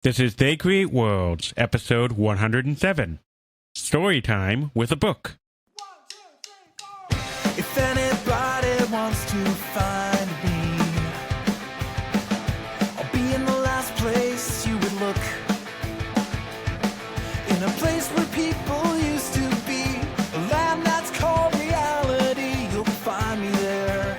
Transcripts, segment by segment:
This is They Create Worlds, episode 107. Storytime with a book. 1, 2, 3, 4. If anybody wants to find me, I'll be in the last place you would look. In a place where people used to be, a land that's called reality. You'll find me there.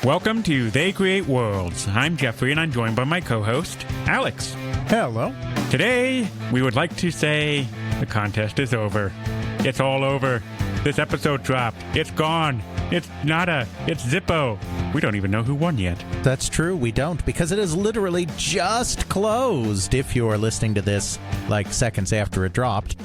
Welcome to They Create Worlds. I'm Jeffrey, and I'm joined by my co-host, Alex. Hello. Today, we would like to say the contest is over. It's all over. This episode dropped. It's gone. It's nada. It's Zippo. We don't even know who won yet. That's true, we don't, because it is literally just closed if you're listening to this like seconds after it dropped.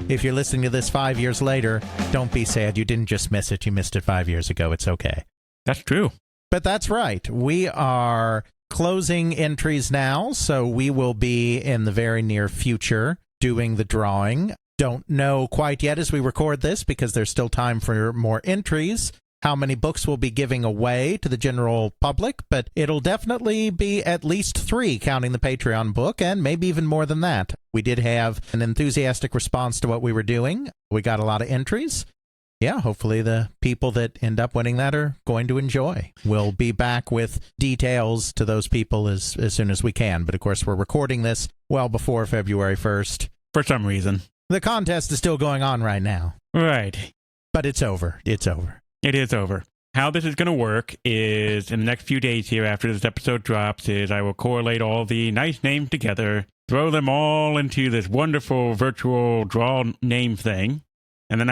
If you're listening to this 5 years later, don't be sad. You didn't just miss it. You missed it 5 years ago. It's okay. That's true. But that's right. We are closing entries now, so we will be in the very near future doing the drawing. Don't know quite yet as we record this because there's still time for more entries, how many books we'll be giving away to the general public, but it'll definitely be at least 3 counting the Patreon book, and maybe even more than that. We did have an enthusiastic response to what we were doing. We got a lot of entries. Yeah, hopefully the people that end up winning that are going to enjoy. We'll be back with details to those people as soon as we can. But of course, we're recording this well before February 1st. For some reason. The contest is still going on right now. Right. But it's over. It's over. It is over. How this is going to work is in the next few days here after this episode drops is I will correlate all the nice names together, throw them all into this wonderful virtual draw name thing, and then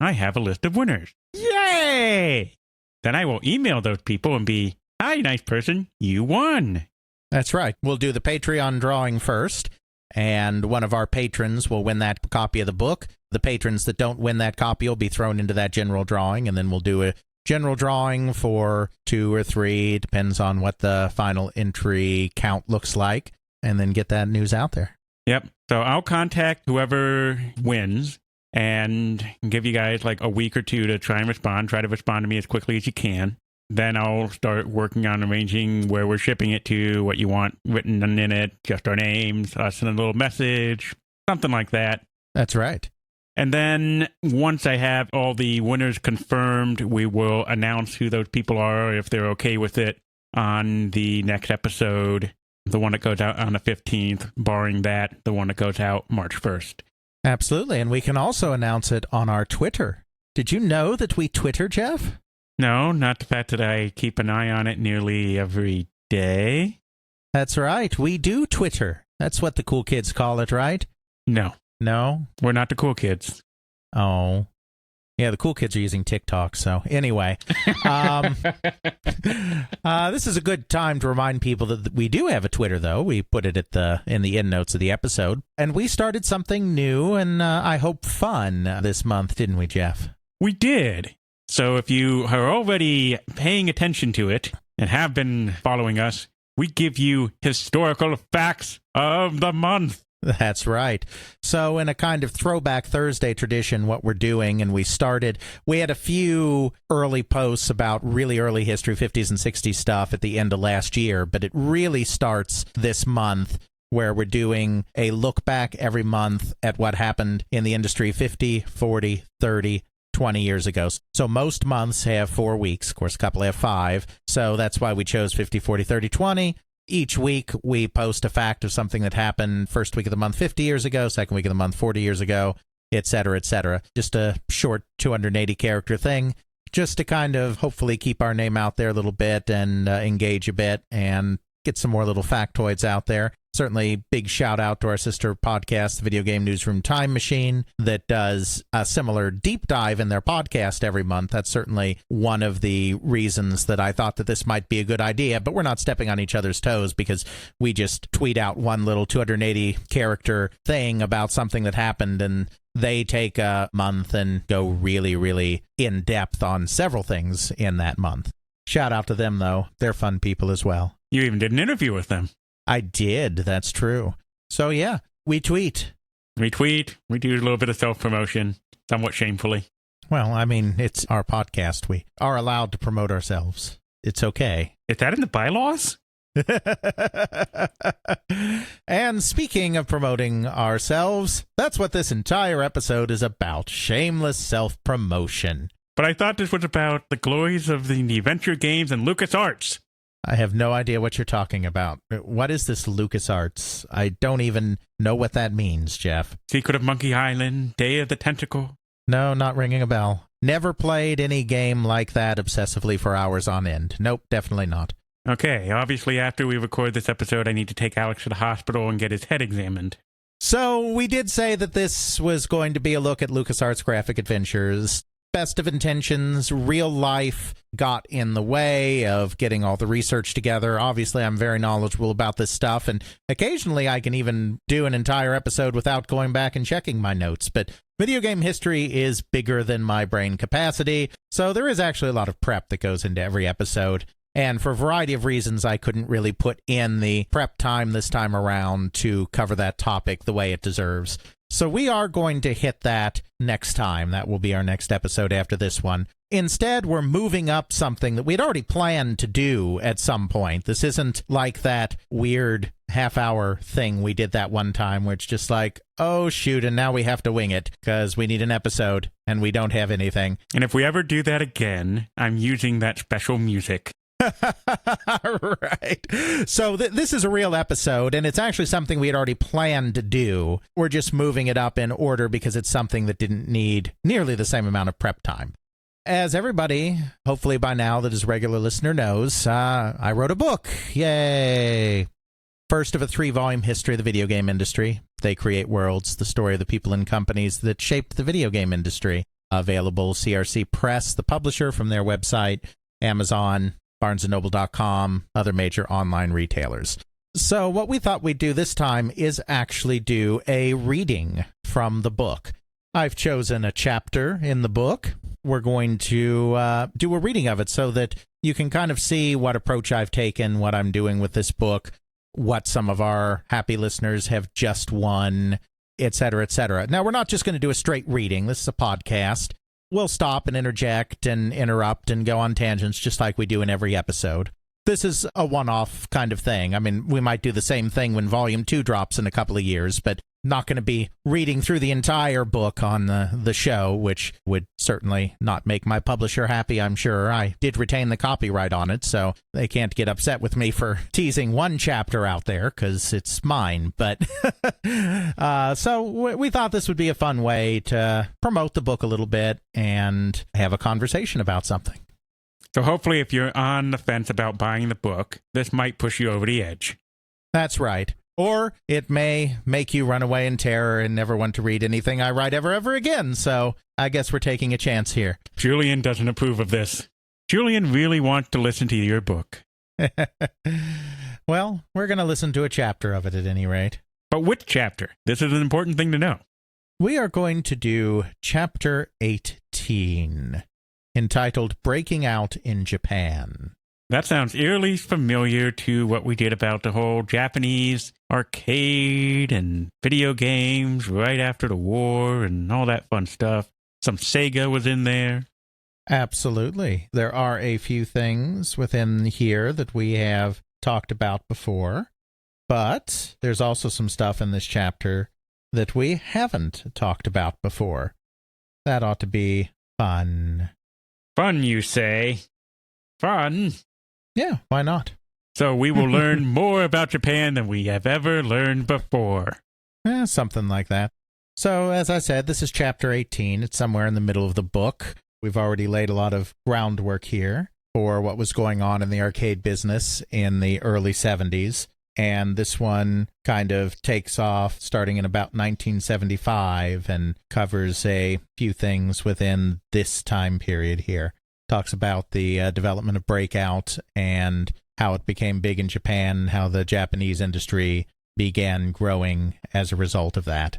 I have a list of winners. Yay! Then I will email those people and be, hi, nice person, you won. That's right. We'll do the Patreon drawing first, and one of our patrons will win that copy of the book. The patrons that don't win that copy will be thrown into that general drawing, and then we'll do a general drawing for 2 or 3, depends on what the final entry count looks like, and then get that news out there. Yep. So I'll contact whoever wins and give you guys like a week or 2 to try to respond to me as quickly as you can. Then I'll start working on arranging where we're shipping it to, what you want written in it, just our names, us in a little message, something like that. That's right. And then once I have all the winners confirmed, we will announce who those people are, if they're okay with it, on the next episode, the one that goes out on the 15th, barring that, the one that goes out March 1st. Absolutely, and we can also announce it on our Twitter. Did you know that we Twitter, Jeff? No, not the fact that I keep an eye on it nearly every day. That's right, we do Twitter. That's what the cool kids call it, right? No. No? We're not the cool kids. Oh. Yeah, the cool kids are using TikTok, so anyway. This is a good time to remind people that we do have a Twitter, though. We put it in the end notes of the episode. And we started something new and I hope fun this month, didn't we, Jeff? We did. So if you are already paying attention to it and have been following us, we give you historical facts of the month. That's right. So in a kind of throwback Thursday tradition, what we're doing, and we had a few early posts about really early history, 50s and 60s stuff at the end of last year, but it really starts this month where we're doing a look back every month at what happened in the industry 50, 40, 30, 20 years ago. So most months have 4 weeks. Of course, a couple have 5. So that's why we chose 50, 40, 30, 20. Each week, we post a fact of something that happened first week of the month 50 years ago, second week of the month 40 years ago, et cetera, et cetera. Just a short 280-character thing, just to kind of hopefully keep our name out there a little bit and engage a bit and get some more little factoids out there. Certainly, big shout out to our sister podcast, the Video Game Newsroom Time Machine, that does a similar deep dive in their podcast every month. That's certainly one of the reasons that I thought that this might be a good idea, but we're not stepping on each other's toes because we just tweet out one little 280-character thing about something that happened, and they take a month and go really, really in-depth on several things in that month. Shout out to them, though. They're fun people as well. You even did an interview with them. I did. That's true. So, yeah, we tweet. We tweet. We do a little bit of self-promotion, somewhat shamefully. Well, I mean, it's our podcast. We are allowed to promote ourselves. It's okay. Is that in the bylaws? And speaking of promoting ourselves, that's what this entire episode is about. Shameless self-promotion. But I thought this was about the glories of the adventure games and LucasArts. I have no idea what you're talking about. What is this LucasArts? I don't even know what that means, Jeff. Secret of Monkey Island, Day of the Tentacle. No, not ringing a bell. Never played any game like that obsessively for hours on end. Nope, definitely not. Okay, obviously after we record this episode, I need to take Alex to the hospital and get his head examined. So we did say that this was going to be a look at LucasArts graphic adventures. Best of intentions, real life got in the way of getting all the research together. Obviously, I'm very knowledgeable about this stuff, and occasionally I can even do an entire episode without going back and checking my notes. But video game history is bigger than my brain capacity, so there is actually a lot of prep that goes into every episode. And for a variety of reasons, I couldn't really put in the prep time this time around to cover that topic the way it deserves. So we are going to hit that next time. That will be our next episode after this one. Instead, we're moving up something that we'd already planned to do at some point. This isn't like that weird half-hour thing we did that one time where it's just like, oh, shoot, and now we have to wing it because we need an episode and we don't have anything. And if we ever do that again, I'm using that special music. Right. So this is a real episode, and it's actually something we had already planned to do. We're just moving it up in order because it's something that didn't need nearly the same amount of prep time. As everybody, hopefully by now that is a regular listener knows, I wrote a book. Yay! First of a 3-volume history of the video game industry. They Create Worlds, the story of the people and companies that shaped the video game industry. Available CRC Press, the publisher, from their website, Amazon, BarnesandNoble.com, other major online retailers. So what we thought we'd do this time is actually do a reading from the book. I've chosen a chapter in the book. We're going to do a reading of it so that you can kind of see what approach I've taken, what I'm doing with this book, what some of our happy listeners have just won, etc., etc. Now, we're not just going to do a straight reading. This is a podcast. We'll stop and interject and interrupt and go on tangents just like we do in every episode. This is a one-off kind of thing. I mean, we might do the same thing when Volume 2 drops in a couple of years, but not going to be reading through the entire book on the show, which would certainly not make my publisher happy, I'm sure. I did retain the copyright on it, so they can't get upset with me for teasing one chapter out there, because it's mine. But so we thought this would be a fun way to promote the book a little bit and have a conversation about something. So hopefully if you're on the fence about buying the book, this might push you over the edge. That's right. Or it may make you run away in terror and never want to read anything I write ever again. So I guess we're taking a chance here. Julian doesn't approve of this. Julian really wants to listen to your book. Well, we're going to listen to a chapter of it at any rate. But which chapter? This is an important thing to know. We are going to do Chapter 18, entitled Breaking Out in Japan. That sounds eerily familiar to what we did about the whole Japanese arcade and video games right after the war and all that fun stuff. Some Sega was in there. Absolutely. There are a few things within here that we have talked about before, but there's also some stuff in this chapter that we haven't talked about before. That ought to be fun. Fun, you say? Fun? Yeah, why not? So we will learn more about Japan than we have ever learned before. Something like that. So, as I said, this is Chapter 18. It's somewhere in the middle of the book. We've already laid a lot of groundwork here for what was going on in the arcade business in the early 70s. And this one kind of takes off starting in about 1975 and covers a few things within this time period here. Talks about the development of Breakout and how it became big in Japan, how the Japanese industry began growing as a result of that.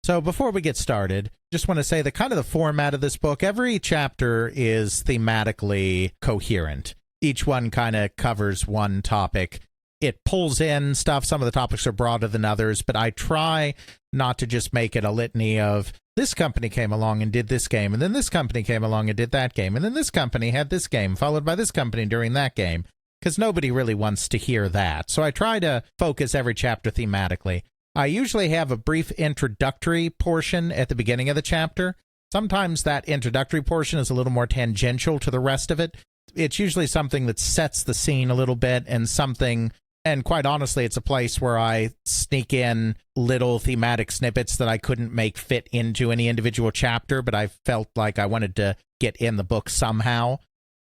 So before we get started, just want to say that kind of the format of this book, every chapter is thematically coherent. Each one kind of covers one topic. It pulls in stuff. Some of the topics are broader than others, but I try not to just make it a litany of this company came along and did this game, and then this company came along and did that game, and then this company had this game, followed by this company during that game. because nobody really wants to hear that. So I try to focus every chapter thematically. I usually have a brief introductory portion at the beginning of the chapter. Sometimes that introductory portion is a little more tangential to the rest of it. It's usually something that sets the scene a little bit and quite honestly, it's a place where I sneak in little thematic snippets that I couldn't make fit into any individual chapter, but I felt like I wanted to get in the book somehow.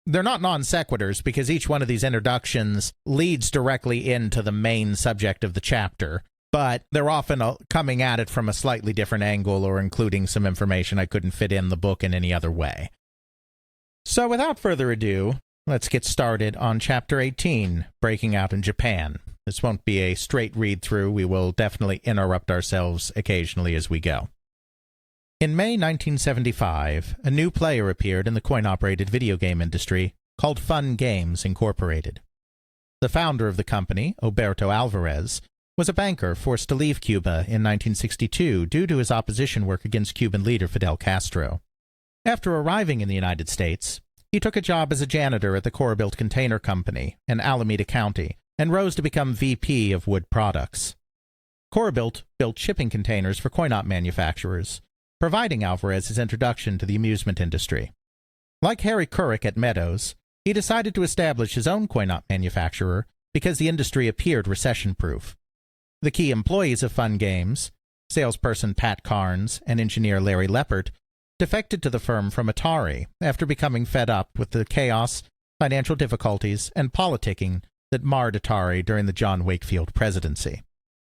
They're not non sequiturs because each one of these introductions leads directly into the main subject of the chapter, but they're often coming at it from a slightly different angle or including some information I couldn't fit in the book in any other way. So without further ado, let's get started on Chapter 18, Breaking Out in Japan. This won't be a straight read-through. We will definitely interrupt ourselves occasionally as we go. In May 1975, a new player appeared in the coin-operated video game industry called Fun Games Incorporated. The founder of the company, Oberto Alvarez, was a banker forced to leave Cuba in 1962 due to his opposition work against Cuban leader Fidel Castro. After arriving in the United States, he took a job as a janitor at the Cora-Built Container Company in Alameda County and rose to become VP of Wood Products. Cora-Built built shipping containers for coin-op manufacturers, providing Alvarez his introduction to the amusement industry. Like Harry Couric at Meadows, he decided to establish his own coin-op manufacturer because the industry appeared recession-proof. The key employees of Fun Games, salesperson Pat Carnes and engineer Larry Leppert, defected to the firm from Atari after becoming fed up with the chaos, financial difficulties, and politicking that marred Atari during the John Wakefield presidency.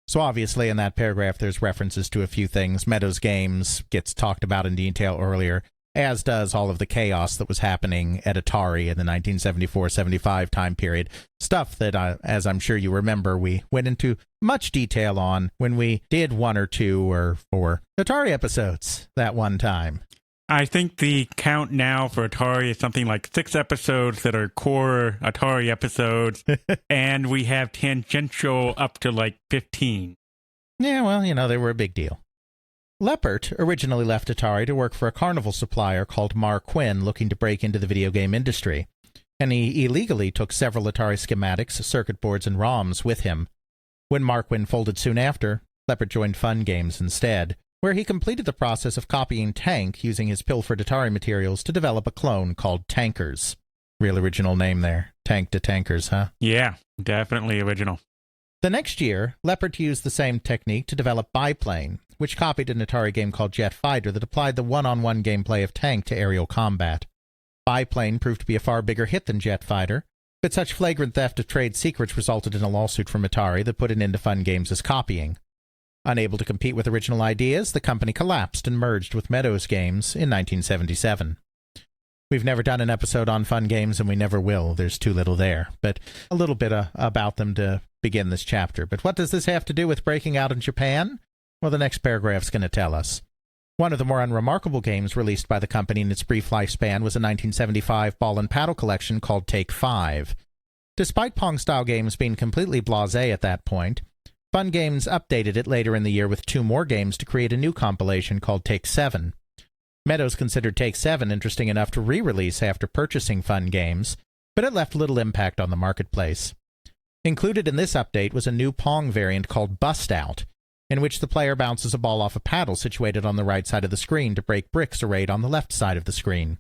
So obviously in that paragraph there's references to a few things. Meadows Games gets talked about in detail earlier, as does all of the chaos that was happening at Atari in the 1974-75 time period. Stuff that, as I'm sure you remember, we went into much detail on when we did 1 or 2 or 4 Atari episodes that one time. I think the count now for Atari is something like 6 episodes that are core Atari episodes, and we have tangential up to like 15. Yeah, well, they were a big deal. Leppert originally left Atari to work for a carnival supplier called Mar Quinn looking to break into the video game industry, and he illegally took several Atari schematics, circuit boards, and ROMs with him. When Mar Quinn folded soon after, Leppert joined Fun Games instead, where he completed the process of copying Tank using his pilfered Atari materials to develop a clone called Tankers. Real original name there. Tank to Tankers, huh? Yeah, definitely original. The next year, Leppert used the same technique to develop Biplane, which copied an Atari game called Jet Fighter that applied the one-on-one gameplay of Tank to aerial combat. Biplane proved to be a far bigger hit than Jet Fighter, but such flagrant theft of trade secrets resulted in a lawsuit from Atari that put an end to Fun Games' copying. Unable to compete with original ideas, the company collapsed and merged with Meadows Games in 1977. We've never done an episode on Fun Games, and we never will. There's too little there. But a little bit about them to begin this chapter. But what does this have to do with breaking out in Japan? Well, the next paragraph's going to tell us. One of the more unremarkable games released by the company in its brief lifespan was a 1975 ball and paddle collection called Take 5. Despite Pong-style games being completely blasé at that point, Fun Games updated it later in the year with 2 more games to create a new compilation called Take 7. Meadows considered Take 7 interesting enough to re-release after purchasing Fun Games, but it left little impact on the marketplace. Included in this update was a new Pong variant called Bust Out, in which the player bounces a ball off a paddle situated on the right side of the screen to break bricks arrayed on the left side of the screen.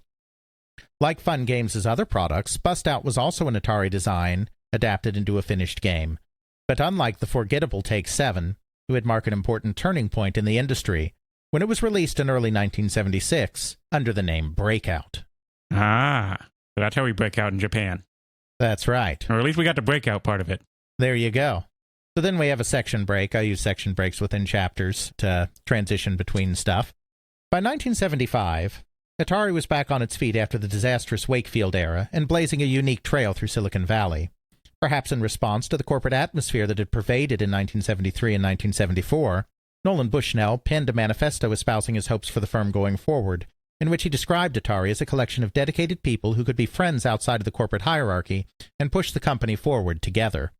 Like Fun Games' other products, Bust Out was also an Atari design adapted into a finished game. But unlike the forgettable Take 7, it would mark an important turning point in the industry when it was released in early 1976 under the name Breakout. Ah, so that's how we break out in Japan. That's right. Or at least we got the breakout part of it. There you go. So then we have a section break. I use section breaks within chapters to transition between stuff. By 1975, Atari was back on its feet after the disastrous Wakefield era and blazing a unique trail through Silicon Valley. Perhaps in response to the corporate atmosphere that had pervaded in 1973 and 1974, Nolan Bushnell penned a manifesto espousing his hopes for the firm going forward, in which he described Atari as a collection of dedicated people who could be friends outside of the corporate hierarchy and push the company forward together.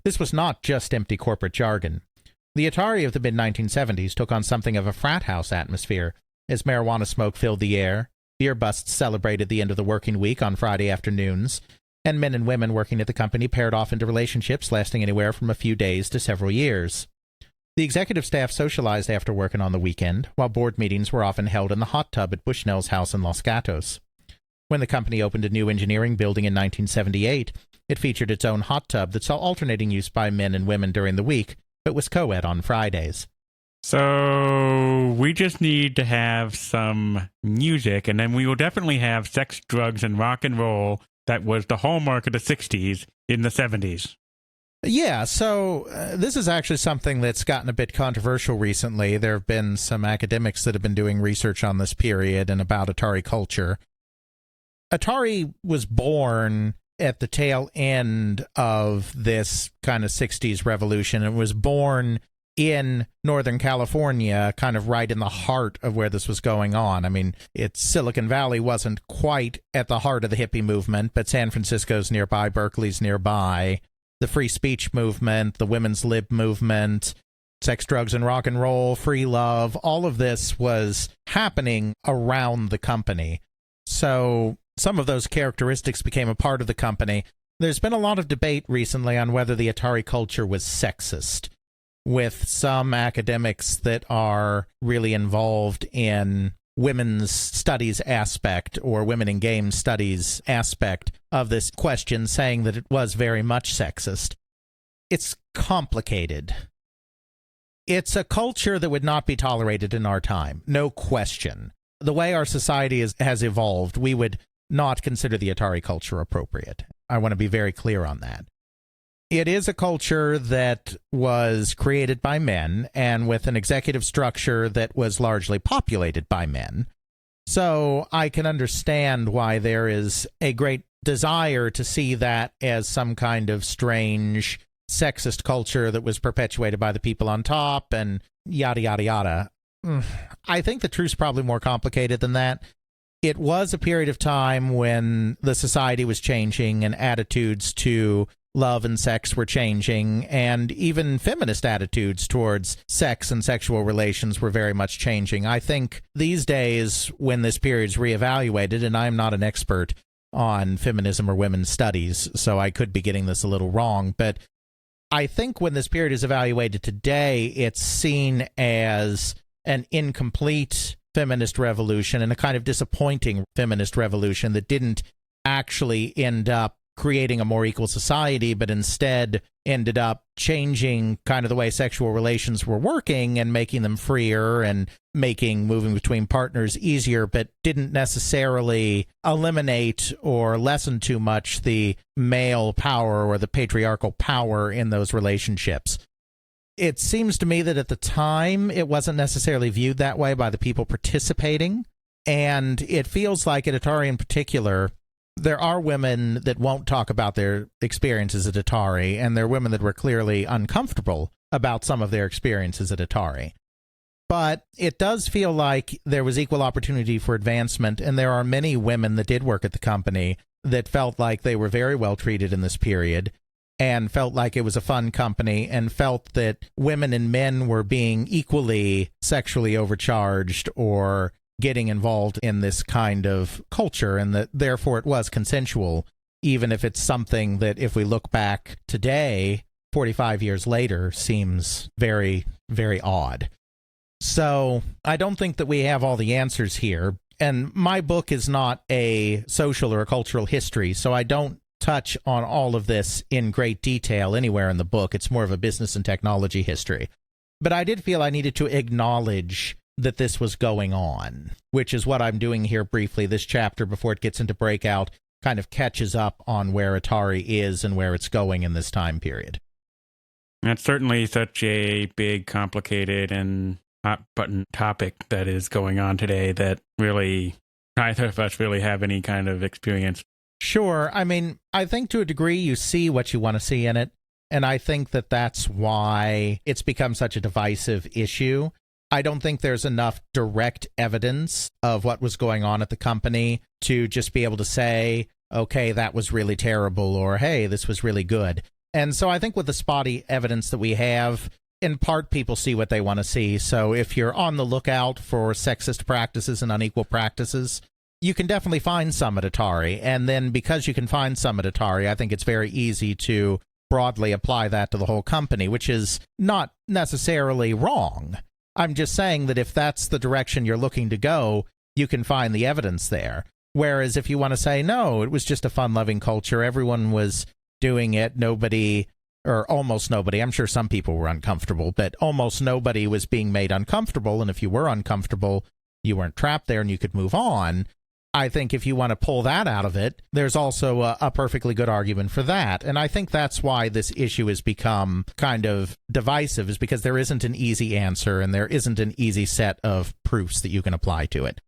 This was not just empty corporate jargon. The Atari of the mid-1970s took on something of a frat house atmosphere, as marijuana smoke filled the air, beer busts celebrated the end of the working week on Friday afternoons, and men and women working at the company paired off into relationships lasting anywhere from a few days to several years. The executive staff socialized after work and on the weekend, while board meetings were often held in the hot tub at Bushnell's house in Los Gatos. When the company opened a new engineering building in 1978, it featured its own hot tub that saw alternating use by men and women during the week, but was co-ed on Fridays. So we just need to have some music, and then we will definitely have sex, drugs, and rock and roll that was the hallmark of the 60s in the 70s. Yeah, so this is actually something that's gotten a bit controversial recently. There have been some academics that have been doing research on this period and about Atari culture. Atari was born at the tail end of this kind of 60s revolution. It was born in Northern California, kind of right in the heart of where this was going on. I mean, Silicon Valley wasn't quite at the heart of the hippie movement, but San Francisco's nearby, Berkeley's nearby. The free speech movement, the women's lib movement, sex, drugs, and rock and roll, free love, all of this was happening around the company. So some of those characteristics became a part of the company. There's been a lot of debate recently on whether the Atari culture was sexist, with some academics that are really involved in women's studies aspect or women in game studies aspect of this question, saying that it was very much sexist. It's complicated. It's a culture that would not be tolerated in our time, no question. The way our society has evolved, we would not consider the Atari culture appropriate. I want to be very clear on that. It is a culture that was created by men and with an executive structure that was largely populated by men. So I can understand why there is a great desire to see that as some kind of strange sexist culture that was perpetuated by the people on top and yada, yada, yada. I think the truth's probably more complicated than that. It was a period of time when the society was changing and attitudes to love and sex were changing, and even feminist attitudes towards sex and sexual relations were very much changing. I think these days, when this period's reevaluated, and I'm not an expert on feminism or women's studies, so I could be getting this a little wrong, but I think when this period is evaluated today, it's seen as an incomplete feminist revolution and a kind of disappointing feminist revolution that didn't actually end up creating a more equal society, but instead ended up changing kind of the way sexual relations were working and making them freer and making moving between partners easier, but didn't necessarily eliminate or lessen too much the male power or the patriarchal power in those relationships. It seems to me that at the time, it wasn't necessarily viewed that way by the people participating, and it feels like at Atari in particular, there are women that won't talk about their experiences at Atari, and there are women that were clearly uncomfortable about some of their experiences at Atari. But it does feel like there was equal opportunity for advancement, and there are many women that did work at the company that felt like they were very well treated in this period, and felt like it was a fun company, and felt that women and men were being equally sexually overcharged or getting involved in this kind of culture, and that therefore it was consensual, even if it's something that, if we look back today, 45 years later, seems very, very odd. So I don't think that we have all the answers here, and my book is not a social or a cultural history, so I don't touch on all of this in great detail anywhere in the book. It's more of a business and technology history. But I did feel I needed to acknowledge that this was going on, which is what I'm doing here briefly. This chapter, before it gets into Breakout, kind of catches up on where Atari is and where it's going in this time period. That's certainly such a big, complicated, and hot-button topic that is going on today that really neither of us really have any kind of experience. Sure. I mean, I think to a degree you see what you want to see in it, and I think that that's why it's become such a divisive issue. I don't think there's enough direct evidence of what was going on at the company to just be able to say, okay, that was really terrible, or hey, this was really good. And so I think with the spotty evidence that we have, in part, people see what they want to see. So if you're on the lookout for sexist practices and unequal practices, you can definitely find some at Atari, and then because you can find some at Atari, I think it's very easy to broadly apply that to the whole company, which is not necessarily wrong. I'm just saying that if that's the direction you're looking to go, you can find the evidence there. Whereas if you want to say, no, it was just a fun-loving culture, everyone was doing it, nobody, or almost nobody, I'm sure some people were uncomfortable, but almost nobody was being made uncomfortable, and if you were uncomfortable, you weren't trapped there and you could move on. I think if you want to pull that out of it, there's also a perfectly good argument for that. And I think that's why this issue has become kind of divisive, is because there isn't an easy answer and there isn't an easy set of proofs that you can apply to it.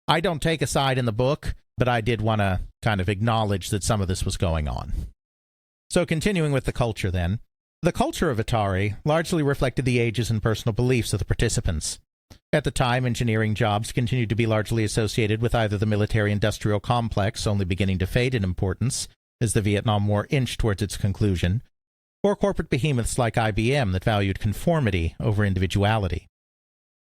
I don't take a side in the book, but I did want to kind of acknowledge that some of this was going on. So continuing with the culture then. The culture of Atari largely reflected the ages and personal beliefs of the participants. At the time, engineering jobs continued to be largely associated with either the military-industrial complex, only beginning to fade in importance as the Vietnam War inched towards its conclusion, or corporate behemoths like IBM that valued conformity over individuality.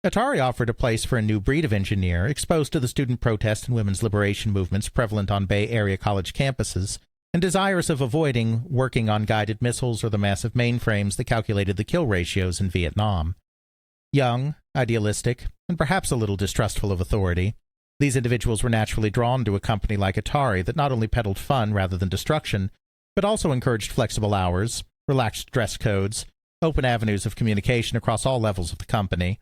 Atari offered a place for a new breed of engineer exposed to the student protest and women's liberation movements prevalent on Bay Area college campuses, and desirous of avoiding working on guided missiles or the massive mainframes that calculated the kill ratios in Vietnam. Young, idealistic, and perhaps a little distrustful of authority, these individuals were naturally drawn to a company like Atari that not only peddled fun rather than destruction, but also encouraged flexible hours, relaxed dress codes, open avenues of communication across all levels of the company,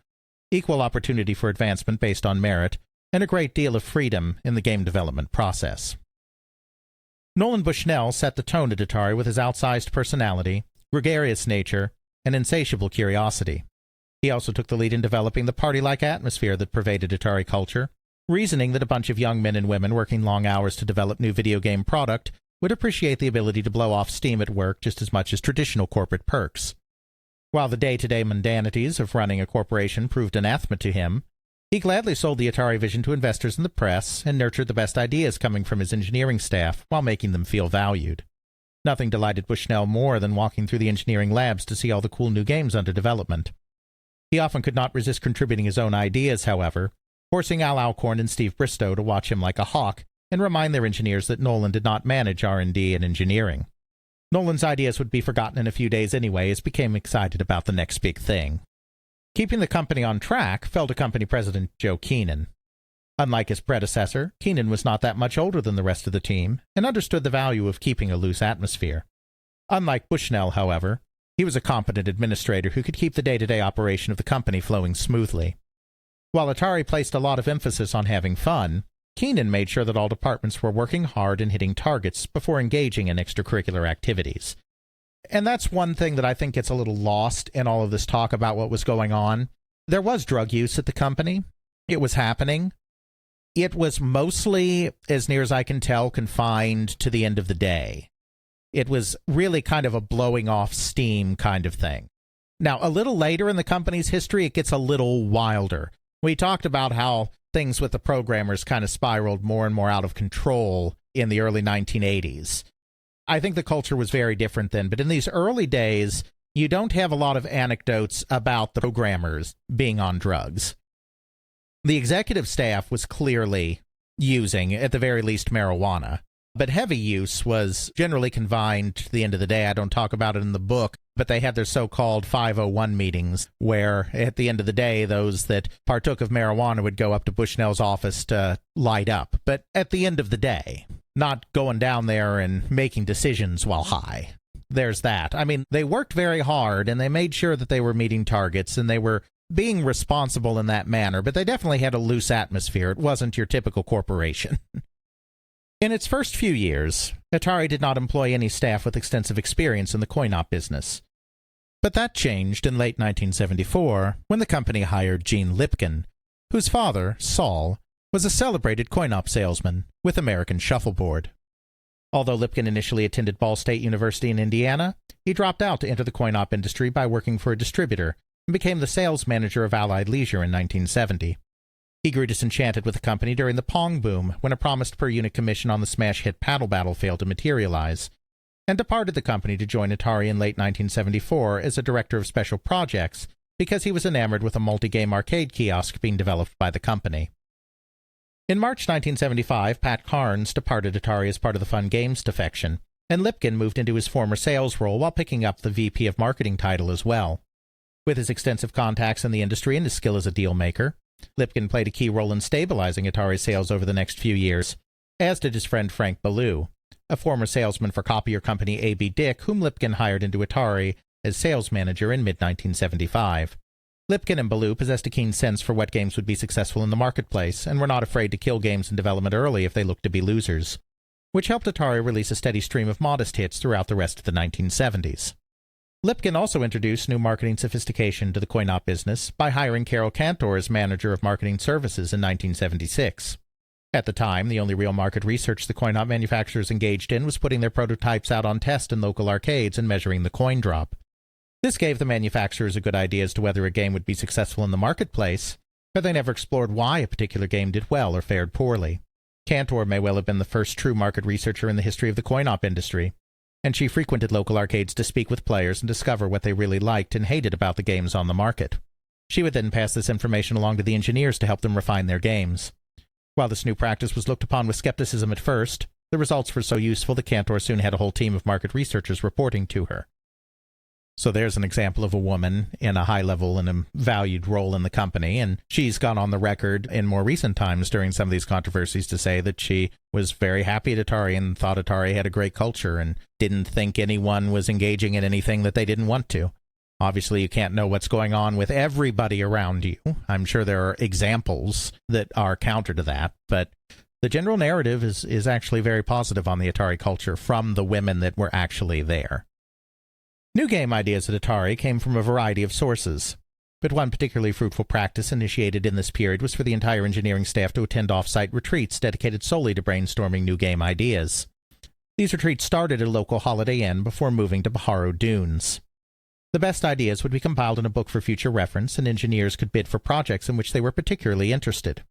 equal opportunity for advancement based on merit, and a great deal of freedom in the game development process. Nolan Bushnell set the tone at Atari with his outsized personality, gregarious nature, and insatiable curiosity. He also took the lead in developing the party-like atmosphere that pervaded Atari culture, reasoning that a bunch of young men and women working long hours to develop new video game product would appreciate the ability to blow off steam at work just as much as traditional corporate perks. While the day-to-day mundanities of running a corporation proved anathema to him, he gladly sold the Atari vision to investors in the press and nurtured the best ideas coming from his engineering staff while making them feel valued. Nothing delighted Bushnell more than walking through the engineering labs to see all the cool new games under development. He often could not resist contributing his own ideas, however, forcing Al Alcorn and Steve Bristow to watch him like a hawk and remind their engineers that Nolan did not manage R&D and engineering. Nolan's ideas would be forgotten in a few days anyway, as became excited about the next big thing. Keeping the company on track fell to company president Joe Keenan. Unlike his predecessor, Keenan was not that much older than the rest of the team and understood the value of keeping a loose atmosphere. Unlike Bushnell, however, he was a competent administrator who could keep the day-to-day operation of the company flowing smoothly. While Atari placed a lot of emphasis on having fun, Keenan made sure that all departments were working hard and hitting targets before engaging in extracurricular activities. And that's one thing that I think gets a little lost in all of this talk about what was going on. There was drug use at the company. It was happening. It was mostly, as near as I can tell, confined to the end of the day. It was really kind of a blowing off steam kind of thing. Now, a little later in the company's history, it gets a little wilder. We talked about how things with the programmers kind of spiraled more and more out of control in the early 1980s. I think the culture was very different then, but in these early days, you don't have a lot of anecdotes about the programmers being on drugs. The executive staff was clearly using, at the very least, marijuana. But heavy use was generally confined to the end of the day. I don't talk about it in the book, but they had their so-called 501 meetings, where at the end of the day, those that partook of marijuana would go up to Bushnell's office to light up. But at the end of the day, not going down there and making decisions while high. There's that. I mean, they worked very hard, and they made sure that they were meeting targets, and they were being responsible in that manner, but they definitely had a loose atmosphere. It wasn't your typical corporation. In its first few years, Atari did not employ any staff with extensive experience in the coin-op business. But that changed in late 1974 when the company hired Gene Lipkin, whose father, Saul, was a celebrated coin-op salesman with American Shuffleboard. Although Lipkin initially attended Ball State University in Indiana, he dropped out to enter the coin-op industry by working for a distributor and became the sales manager of Allied Leisure in 1970. He grew disenchanted with the company during the Pong boom when a promised per-unit commission on the smash hit Paddle Battle failed to materialize, and departed the company to join Atari in late 1974 as a director of special projects because he was enamored with a multi-game arcade kiosk being developed by the company. In March 1975, Pat Carnes departed Atari as part of the Fun Games defection, and Lipkin moved into his former sales role while picking up the VP of Marketing title as well. With his extensive contacts in the industry and his skill as a deal maker, Lipkin played a key role in stabilizing Atari's sales over the next few years, as did his friend Frank Ballou, a former salesman for copier company A.B. Dick, whom Lipkin hired into Atari as sales manager in mid-1975. Lipkin and Ballou possessed a keen sense for what games would be successful in the marketplace, and were not afraid to kill games in development early if they looked to be losers, which helped Atari release a steady stream of modest hits throughout the rest of the 1970s. Lipkin also introduced new marketing sophistication to the coin-op business by hiring Carol Cantor as manager of marketing services in 1976. At the time, the only real market research the coin-op manufacturers engaged in was putting their prototypes out on test in local arcades and measuring the coin drop. This gave the manufacturers a good idea as to whether a game would be successful in the marketplace, but they never explored why a particular game did well or fared poorly. Cantor may well have been the first true market researcher in the history of the coin-op industry, and she frequented local arcades to speak with players and discover what they really liked and hated about the games on the market. She would then pass this information along to the engineers to help them refine their games. While this new practice was looked upon with skepticism at first, the results were so useful that Cantor soon had a whole team of market researchers reporting to her. So there's an example of a woman in a high-level and a valued role in the company, and she's gone on the record in more recent times during some of these controversies to say that she was very happy at Atari and thought Atari had a great culture and didn't think anyone was engaging in anything that they didn't want to. Obviously, you can't know what's going on with everybody around you. I'm sure there are examples that are counter to that, but the general narrative is actually very positive on the Atari culture from the women that were actually there. New game ideas at Atari came from a variety of sources, but one particularly fruitful practice initiated in this period was for the entire engineering staff to attend off-site retreats dedicated solely to brainstorming new game ideas. These retreats started at a local Holiday Inn before moving to Pajaro Dunes. The best ideas would be compiled in a book for future reference, and engineers could bid for projects in which they were particularly interested.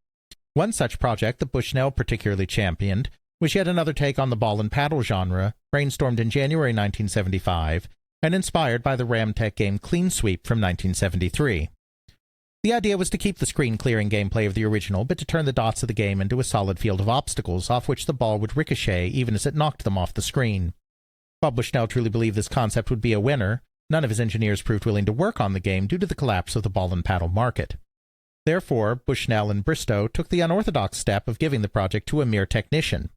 One such project that Bushnell particularly championed was yet another take on the ball and paddle genre, brainstormed in January 1975, and inspired by the Ramtech game Clean Sweep from 1973. The idea was to keep the screen-clearing gameplay of the original, but to turn the dots of the game into a solid field of obstacles off which the ball would ricochet even as it knocked them off the screen. While Bushnell truly believed this concept would be a winner, none of his engineers proved willing to work on the game due to the collapse of the ball and paddle market. Therefore, Bushnell and Bristow took the unorthodox step of giving the project to a mere technician,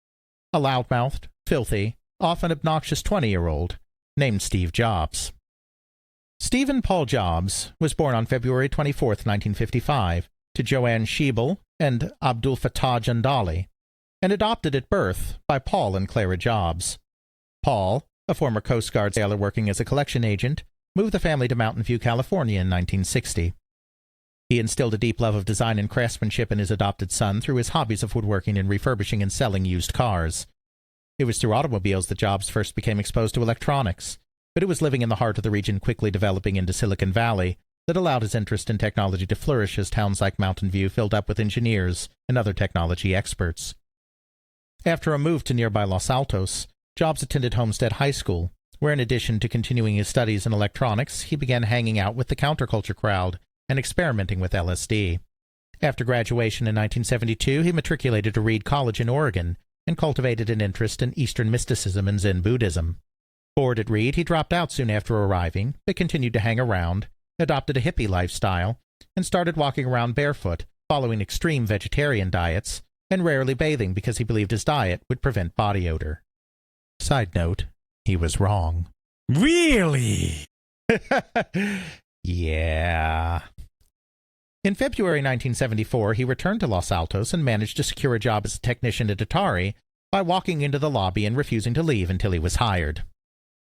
a loudmouthed, filthy, often obnoxious 20-year-old, named Steve Jobs. Stephen Paul Jobs was born on February 24, 1955, to Joanne Schiebel and Abdul Fattah Jandali, and adopted at birth by Paul and Clara Jobs. Paul, a former Coast Guard sailor working as a collection agent, moved the family to Mountain View, California in 1960. He instilled a deep love of design and craftsmanship in his adopted son through his hobbies of woodworking and refurbishing and selling used cars. It was through automobiles that Jobs first became exposed to electronics, but it was living in the heart of the region quickly developing into Silicon Valley that allowed his interest in technology to flourish as towns like Mountain View filled up with engineers and other technology experts. After a move to nearby Los Altos, Jobs attended Homestead High School, where in addition to continuing his studies in electronics, he began hanging out with the counterculture crowd and experimenting with LSD. After graduation in 1972, he matriculated to Reed College in Oregon and cultivated an interest in Eastern mysticism and Zen Buddhism. Bored at Reed, he dropped out soon after arriving, but continued to hang around, adopted a hippie lifestyle, and started walking around barefoot, following extreme vegetarian diets, and rarely bathing because he believed his diet would prevent body odor. Side note, he was wrong. Really? Yeah. In February 1974, he returned to Los Altos and managed to secure a job as a technician at Atari by walking into the lobby and refusing to leave until he was hired.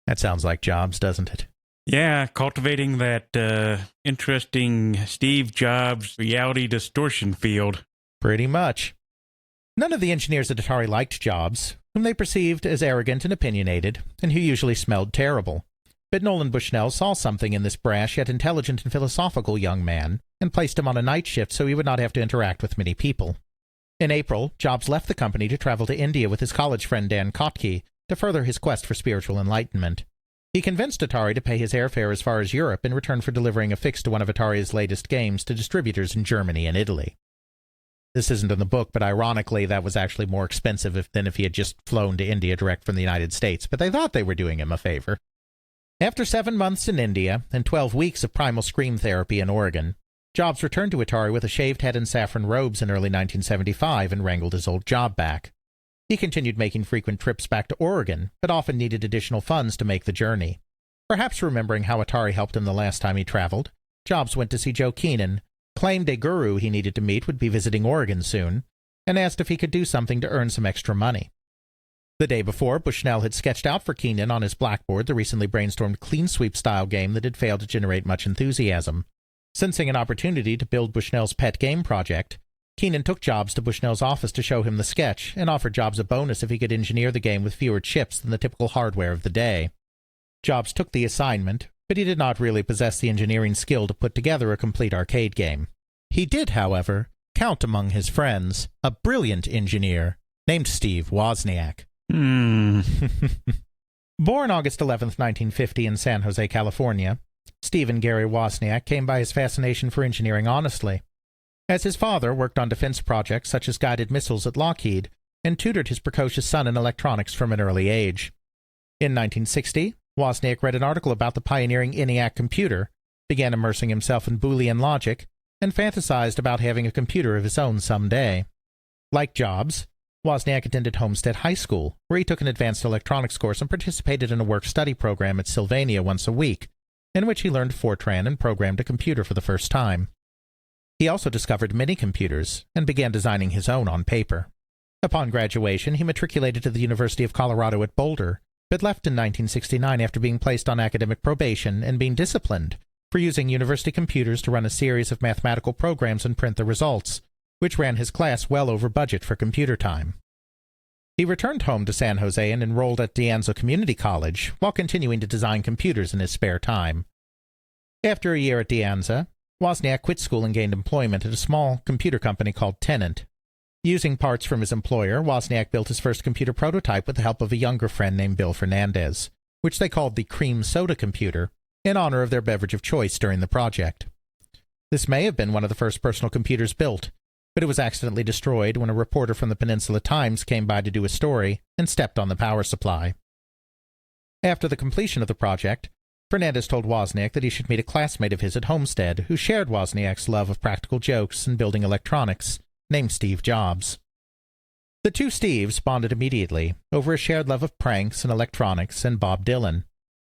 That sounds like Jobs, doesn't it? Yeah, cultivating that interesting Steve Jobs reality distortion field. Pretty much. None of the engineers at Atari liked Jobs, whom they perceived as arrogant and opinionated, and who usually smelled terrible. But Nolan Bushnell saw something in this brash yet intelligent and philosophical young man, and placed him on a night shift so he would not have to interact with many people. In April, Jobs left the company to travel to India with his college friend Dan Kotke to further his quest for spiritual enlightenment. He convinced Atari to pay his airfare as far as Europe in return for delivering a fix to one of Atari's latest games to distributors in Germany and Italy. This isn't in the book, but ironically, that was actually more expensive than if he had just flown to India direct from the United States, but they thought they were doing him a favor. After 7 months in India and 12 weeks of primal scream therapy in Oregon, Jobs returned to Atari with a shaved head and saffron robes in early 1975 and wrangled his old job back. He continued making frequent trips back to Oregon, but often needed additional funds to make the journey. Perhaps remembering how Atari helped him the last time he traveled, Jobs went to see Joe Keenan, claimed a guru he needed to meet would be visiting Oregon soon, and asked if he could do something to earn some extra money. The day before, Bushnell had sketched out for Keenan on his blackboard the recently brainstormed clean sweep-style game that had failed to generate much enthusiasm. Sensing an opportunity to build Bushnell's pet game project, Keenan took Jobs to Bushnell's office to show him the sketch and offered Jobs a bonus if he could engineer the game with fewer chips than the typical hardware of the day. Jobs took the assignment, but he did not really possess the engineering skill to put together a complete arcade game. He did, however, count among his friends a brilliant engineer named Steve Wozniak. Born August 11, 1950 in San Jose, California, Stephen Gary Wozniak came by his fascination for engineering honestly. As his father worked on defense projects such as guided missiles at Lockheed and tutored his precocious son in electronics from an early age. In 1960, Wozniak read an article about the pioneering ENIAC computer, began immersing himself in Boolean logic, and fantasized about having a computer of his own someday. Like Jobs, Wozniak attended Homestead High School, where he took an advanced electronics course and participated in a work-study program at Sylvania once a week, in which he learned Fortran and programmed a computer for the first time. He also discovered mini-computers and began designing his own on paper. Upon graduation, he matriculated to the University of Colorado at Boulder, but left in 1969 after being placed on academic probation and being disciplined for using university computers to run a series of mathematical programs and print the results, which ran his class well over budget for computer time. He returned home to San Jose and enrolled at De Anza Community College while continuing to design computers in his spare time. After a year at De Anza, Wozniak quit school and gained employment at a small computer company called Tenant. Using parts from his employer, Wozniak built his first computer prototype with the help of a younger friend named Bill Fernandez, which they called the Cream Soda Computer, in honor of their beverage of choice during the project. This may have been one of the first personal computers built, but it was accidentally destroyed when a reporter from the Peninsula Times came by to do a story and stepped on the power supply. After the completion of the project, Fernandez told Wozniak that he should meet a classmate of his at Homestead who shared Wozniak's love of practical jokes and building electronics, named Steve Jobs. The two Steves bonded immediately over a shared love of pranks and electronics and Bob Dylan,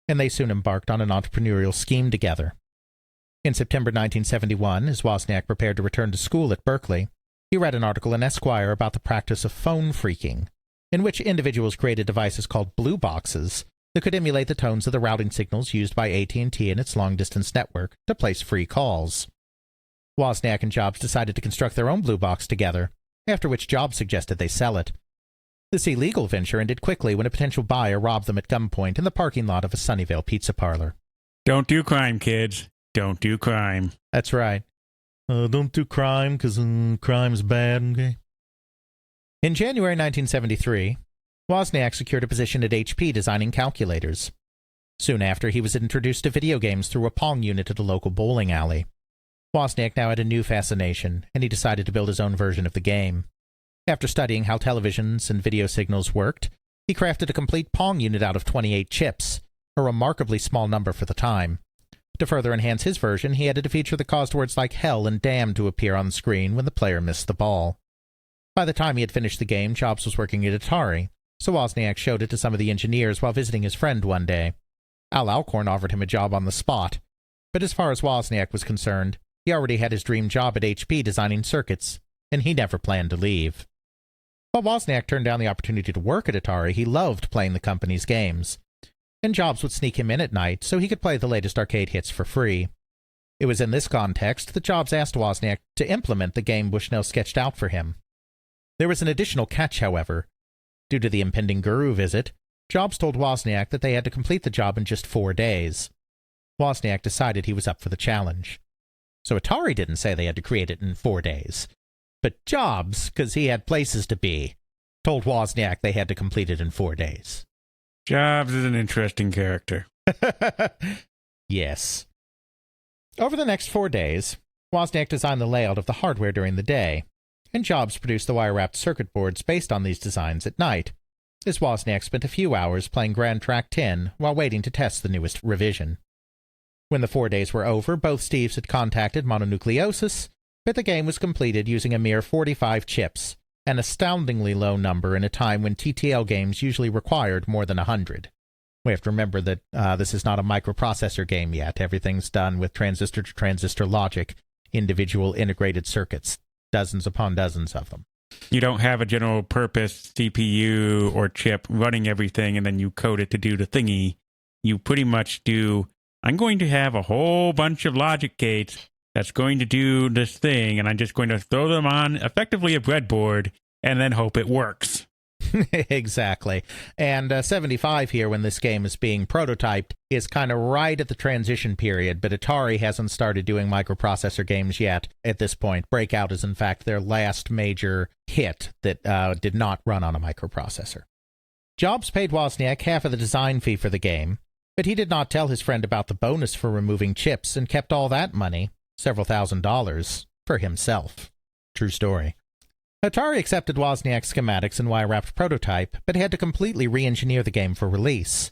and they soon embarked on an entrepreneurial scheme together. In September 1971, as Wozniak prepared to return to school at Berkeley, he read an article in Esquire about the practice of phone phreaking, in which individuals created devices called blue boxes that could emulate the tones of the routing signals used by AT&T and its long-distance network to place free calls. Wozniak and Jobs decided to construct their own blue box together, after which Jobs suggested they sell it. This illegal venture ended quickly when a potential buyer robbed them at gunpoint in the parking lot of a Sunnyvale pizza parlor. Don't do crime, kids. Don't do crime. That's right. Don't do crime, because crime's bad, okay? In January 1973, Wozniak secured a position at HP designing calculators. Soon after, he was introduced to video games through a Pong unit at a local bowling alley. Wozniak now had a new fascination, and he decided to build his own version of the game. After studying how televisions and video signals worked, he crafted a complete Pong unit out of 28 chips, a remarkably small number for the time. To further enhance his version, he added a feature that caused words like hell and damn to appear on the screen when the player missed the ball. By the time he had finished the game, Jobs was working at Atari, so Wozniak showed it to some of the engineers while visiting his friend one day. Al Alcorn offered him a job on the spot, but as far as Wozniak was concerned, he already had his dream job at HP designing circuits, and he never planned to leave. While Wozniak turned down the opportunity to work at Atari, he loved playing the company's games, and Jobs would sneak him in at night so he could play the latest arcade hits for free. It was in this context that Jobs asked Wozniak to implement the game Bushnell sketched out for him. There was an additional catch, however. Due to the impending guru visit, Jobs told Wozniak that they had to complete the job in just 4 days. Wozniak decided he was up for the challenge. So Atari didn't say they had to create it in 4 days. But Jobs, because he had places to be, told Wozniak they had to complete it in 4 days. Jobs is an interesting character. Yes. Over the next 4 days, Wozniak designed the layout of the hardware during the day. and Jobs produced the wire-wrapped circuit boards based on these designs at night, as Wozniak spent a few hours playing Grand Track 10 while waiting to test the newest revision. When the 4 days were over, both Steves had contacted mononucleosis, but the game was completed using a mere 45 chips, an astoundingly low number in a time when TTL games usually required more than 100. We have to remember that this is not a microprocessor game yet. Everything's done with transistor-to-transistor logic, individual integrated circuits, dozens upon dozens of them. You don't have a general purpose CPU or chip running everything and then you code it to do the thingy. You pretty much do, I'm going to have a whole bunch of logic gates that's going to do this thing, and I'm just going to throw them on effectively a breadboard and then hope it works. Exactly. And 75 here, when this game is being prototyped, is kind of right at the transition period, but Atari hasn't started doing microprocessor games yet at this point. Breakout is, in fact, their last major hit that did not run on a microprocessor. Jobs paid Wozniak half of the design fee for the game, but he did not tell his friend about the bonus for removing chips and kept all that money, several $1,000s, for himself. True story. Atari accepted Wozniak's schematics and wire-wrapped prototype, but had to completely re-engineer the game for release.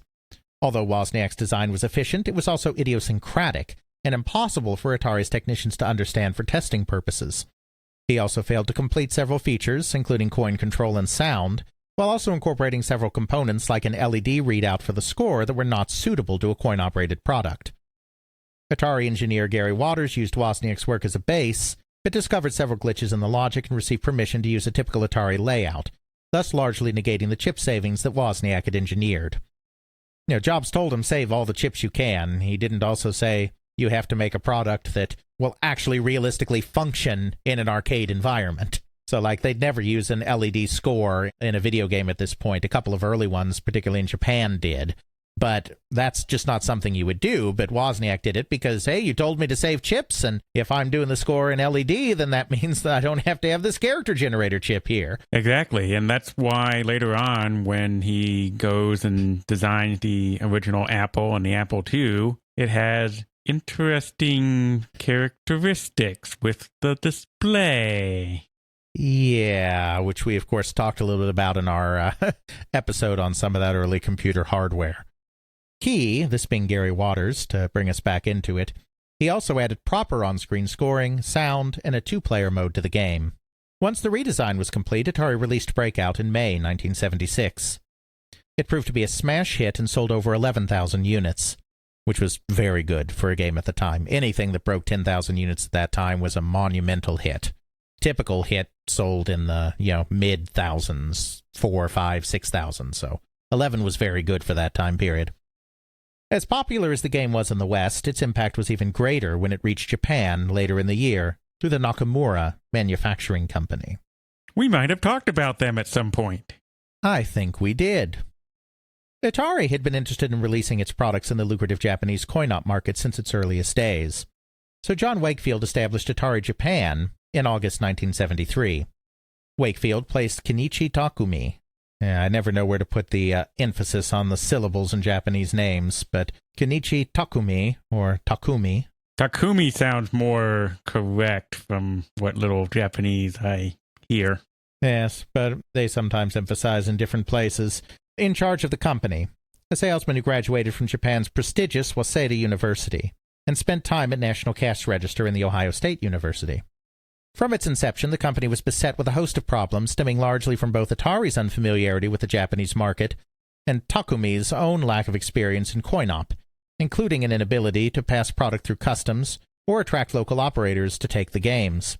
Although Wozniak's design was efficient, it was also idiosyncratic and impossible for Atari's technicians to understand for testing purposes. He also failed to complete several features, including coin control and sound, while also incorporating several components like an LED readout for the score that were not suitable to a coin-operated product. Atari engineer Gary Waters used Wozniak's work as a base, but discovered several glitches in the logic and received permission to use a typical Atari layout, thus largely negating the chip savings that Wozniak had engineered. Jobs told him, save all the chips you can. He didn't also say, you have to make a product that will actually realistically function in an arcade environment. So, they'd never use an LED score in a video game at this point. A couple of early ones, particularly in Japan, did. But that's just not something you would do. But Wozniak did it because, hey, you told me to save chips, and if I'm doing the score in LED, then that means that I don't have to have this character generator chip here. Exactly, and that's why later on, when he goes and designs the original Apple and the Apple II, it has interesting characteristics with the display. Yeah, which we, of course, talked a little bit about in our episode on some of that early computer hardware. He, this being Gary Waters, to bring us back into it, he also added proper on-screen scoring, sound, and a two-player mode to the game. Once the redesign was complete, Atari released Breakout in May 1976. It proved to be a smash hit and sold over 11,000 units, which was very good for a game at the time. Anything that broke 10,000 units at that time was a monumental hit. Typical hit sold in the, mid-thousands, 4, 5, 6,000, so 11 was very good for that time period. As popular as the game was in the West, its impact was even greater when it reached Japan later in the year through the Nakamura Manufacturing Company. We might have talked about them at some point. I think we did. Atari had been interested in releasing its products in the lucrative Japanese coin-op market since its earliest days, so John Wakefield established Atari Japan in August 1973. Wakefield placed Kenichi Takumi. I never know where to put the emphasis on the syllables in Japanese names, but Kenichi Takumi, or Takumi. Takumi sounds more correct from what little Japanese I hear. Yes, but they sometimes emphasize in different places. In charge of the company, a salesman who graduated from Japan's prestigious Waseda University and spent time at National Cash Register in the Ohio State University. From its inception, the company was beset with a host of problems stemming largely from both Atari's unfamiliarity with the Japanese market and Takumi's own lack of experience in coin-op, including an inability to pass product through customs or attract local operators to take the games.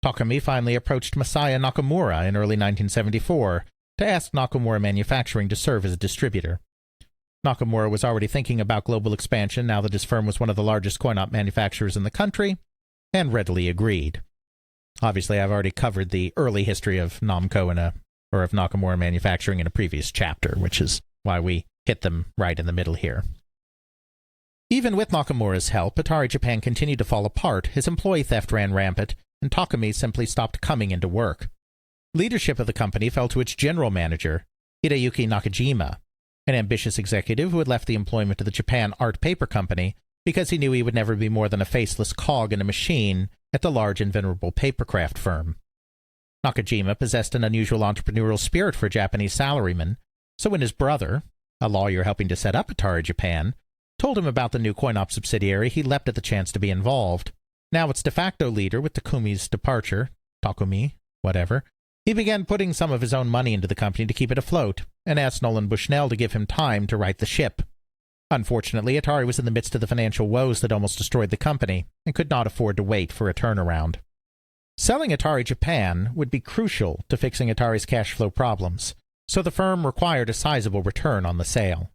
Takumi finally approached Masaya Nakamura in early 1974 to ask Nakamura Manufacturing to serve as a distributor. Nakamura was already thinking about global expansion now that his firm was one of the largest coin-op manufacturers in the country, and readily agreed. Obviously, I've already covered the early history of Namco of Nakamura Manufacturing in a previous chapter, which is why we hit them right in the middle here. Even with Nakamura's help, Atari Japan continued to fall apart as employee theft ran rampant, and Takumi simply stopped coming into work. Leadership of the company fell to its general manager, Hideyuki Nakajima, an ambitious executive who had left the employment of the Japan Art Paper Company because he knew he would never be more than a faceless cog in a machine at the large and venerable papercraft firm. Nakajima possessed an unusual entrepreneurial spirit for a Japanese salaryman, so when his brother, a lawyer helping to set up Atari Japan, told him about the new coin-op subsidiary, he leapt at the chance to be involved. Now its de facto leader, with Takumi's departure, Takumi, whatever, he began putting some of his own money into the company to keep it afloat, and asked Nolan Bushnell to give him time to right the ship. Unfortunately, Atari was in the midst of the financial woes that almost destroyed the company, and could not afford to wait for a turnaround. Selling Atari Japan would be crucial to fixing Atari's cash flow problems, so the firm required a sizable return on the sale.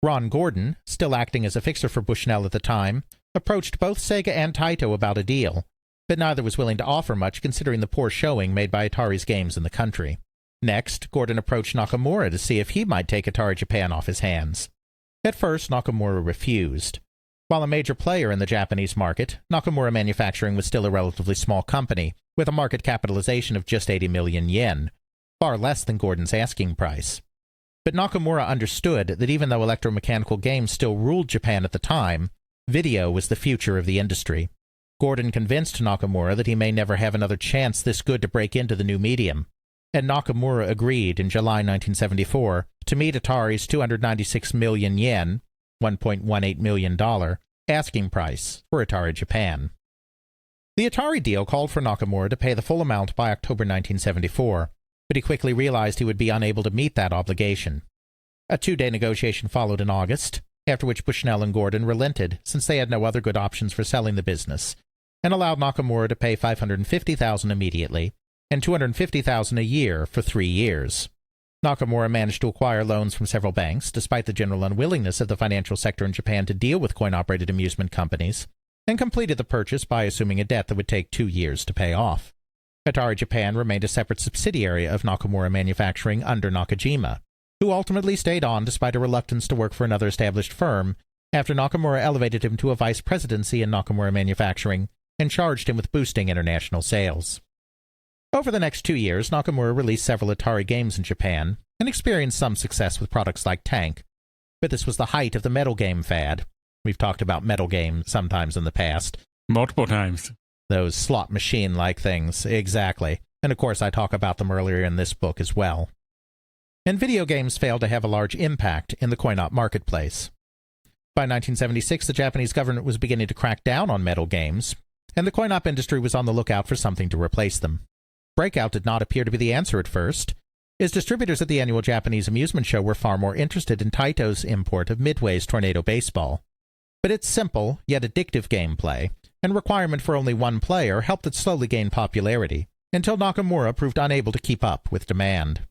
Ron Gordon, still acting as a fixer for Bushnell at the time, approached both Sega and Taito about a deal, but neither was willing to offer much considering the poor showing made by Atari's games in the country. Next, Gordon approached Nakamura to see if he might take Atari Japan off his hands. At first, Nakamura refused. While a major player in the Japanese market, Nakamura Manufacturing was still a relatively small company, with a market capitalization of just 80 million yen, far less than Gordon's asking price. But Nakamura understood that even though electromechanical games still ruled Japan at the time, video was the future of the industry. Gordon convinced Nakamura that he may never have another chance this good to break into the new medium, and Nakamura agreed in July 1974 to meet Atari's 296 million yen, $1.18 million, asking price for Atari Japan. The Atari deal called for Nakamura to pay the full amount by October 1974, but he quickly realized he would be unable to meet that obligation. A 2-day negotiation followed in August, after which Bushnell and Gordon relented since they had no other good options for selling the business, and allowed Nakamura to pay $550,000 immediately and $250,000 a year for 3 years. Nakamura managed to acquire loans from several banks, despite the general unwillingness of the financial sector in Japan to deal with coin-operated amusement companies, and completed the purchase by assuming a debt that would take 2 years to pay off. Atari Japan remained a separate subsidiary of Nakamura Manufacturing under Nakajima, who ultimately stayed on despite a reluctance to work for another established firm after Nakamura elevated him to a vice presidency in Nakamura Manufacturing and charged him with boosting international sales. Over the next 2 years, Nakamura released several Atari games in Japan and experienced some success with products like Tank, but this was the height of the metal game fad. We've talked about metal games sometimes in the past. Multiple times. Those slot machine-like things, exactly. And of course I talk about them earlier in this book as well. And video games failed to have a large impact in the coin-op marketplace. By 1976, the Japanese government was beginning to crack down on metal games, and the coin-op industry was on the lookout for something to replace them. Breakout did not appear to be the answer at first, as distributors at the annual Japanese amusement show were far more interested in Taito's import of Midway's Tornado Baseball. But its simple, yet addictive gameplay, and requirement for only one player helped it slowly gain popularity, until Nakamura proved unable to keep up with demand.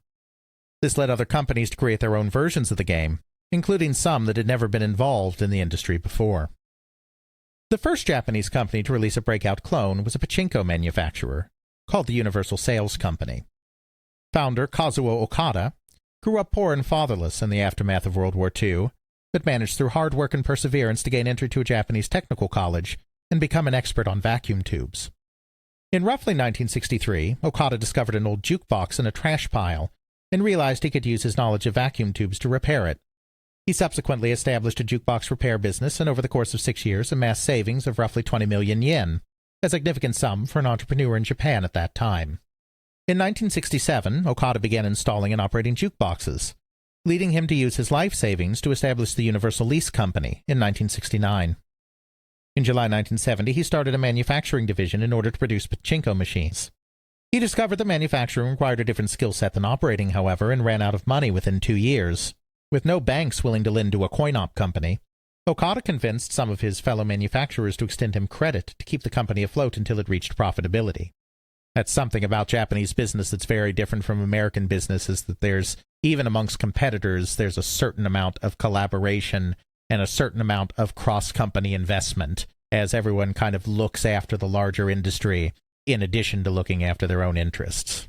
This led other companies to create their own versions of the game, including some that had never been involved in the industry before. The first Japanese company to release a Breakout clone was a pachinko manufacturer, called the Universal Sales Company. Founder Kazuo Okada grew up poor and fatherless in the aftermath of World War II, but managed through hard work and perseverance to gain entry to a Japanese technical college and become an expert on vacuum tubes. In roughly 1963, Okada discovered an old jukebox in a trash pile and realized he could use his knowledge of vacuum tubes to repair it. He subsequently established a jukebox repair business and over the course of 6 years amassed savings of roughly 20 million yen, a significant sum for an entrepreneur in Japan at that time. In 1967, Okada began installing and operating jukeboxes, leading him to use his life savings to establish the Universal Lease Company in 1969. In July 1970, he started a manufacturing division in order to produce pachinko machines. He discovered that manufacturing required a different skill set than operating, however, and ran out of money within 2 years. With no banks willing to lend to a coin-op company, Okada convinced some of his fellow manufacturers to extend him credit to keep the company afloat until it reached profitability. That's something about Japanese business that's very different from American business, is that there's, even amongst competitors, there's a certain amount of collaboration and a certain amount of cross-company investment, as everyone kind of looks after the larger industry in addition to looking after their own interests.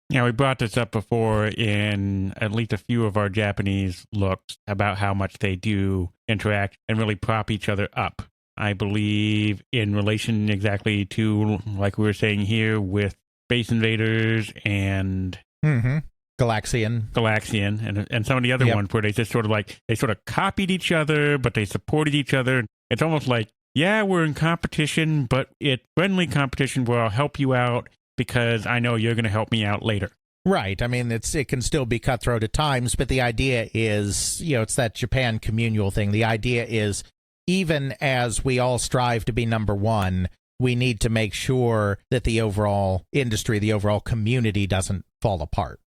Yeah, we brought this up before in at least a few of our Japanese looks about how much they do interact and really prop each other up. I believe in relation exactly to, like we were saying here, with Space Invaders and Galaxian and some of the other ones where they just sort of they sort of copied each other, but they supported each other. It's almost like, yeah, we're in competition, but it's friendly competition where I'll help you out because I know you're going to help me out later. Right. I mean, it can still be cutthroat at times, but the idea is, it's that Japan communal thing. The idea is, even as we all strive to be number one, we need to make sure that the overall industry, the overall community doesn't fall apart,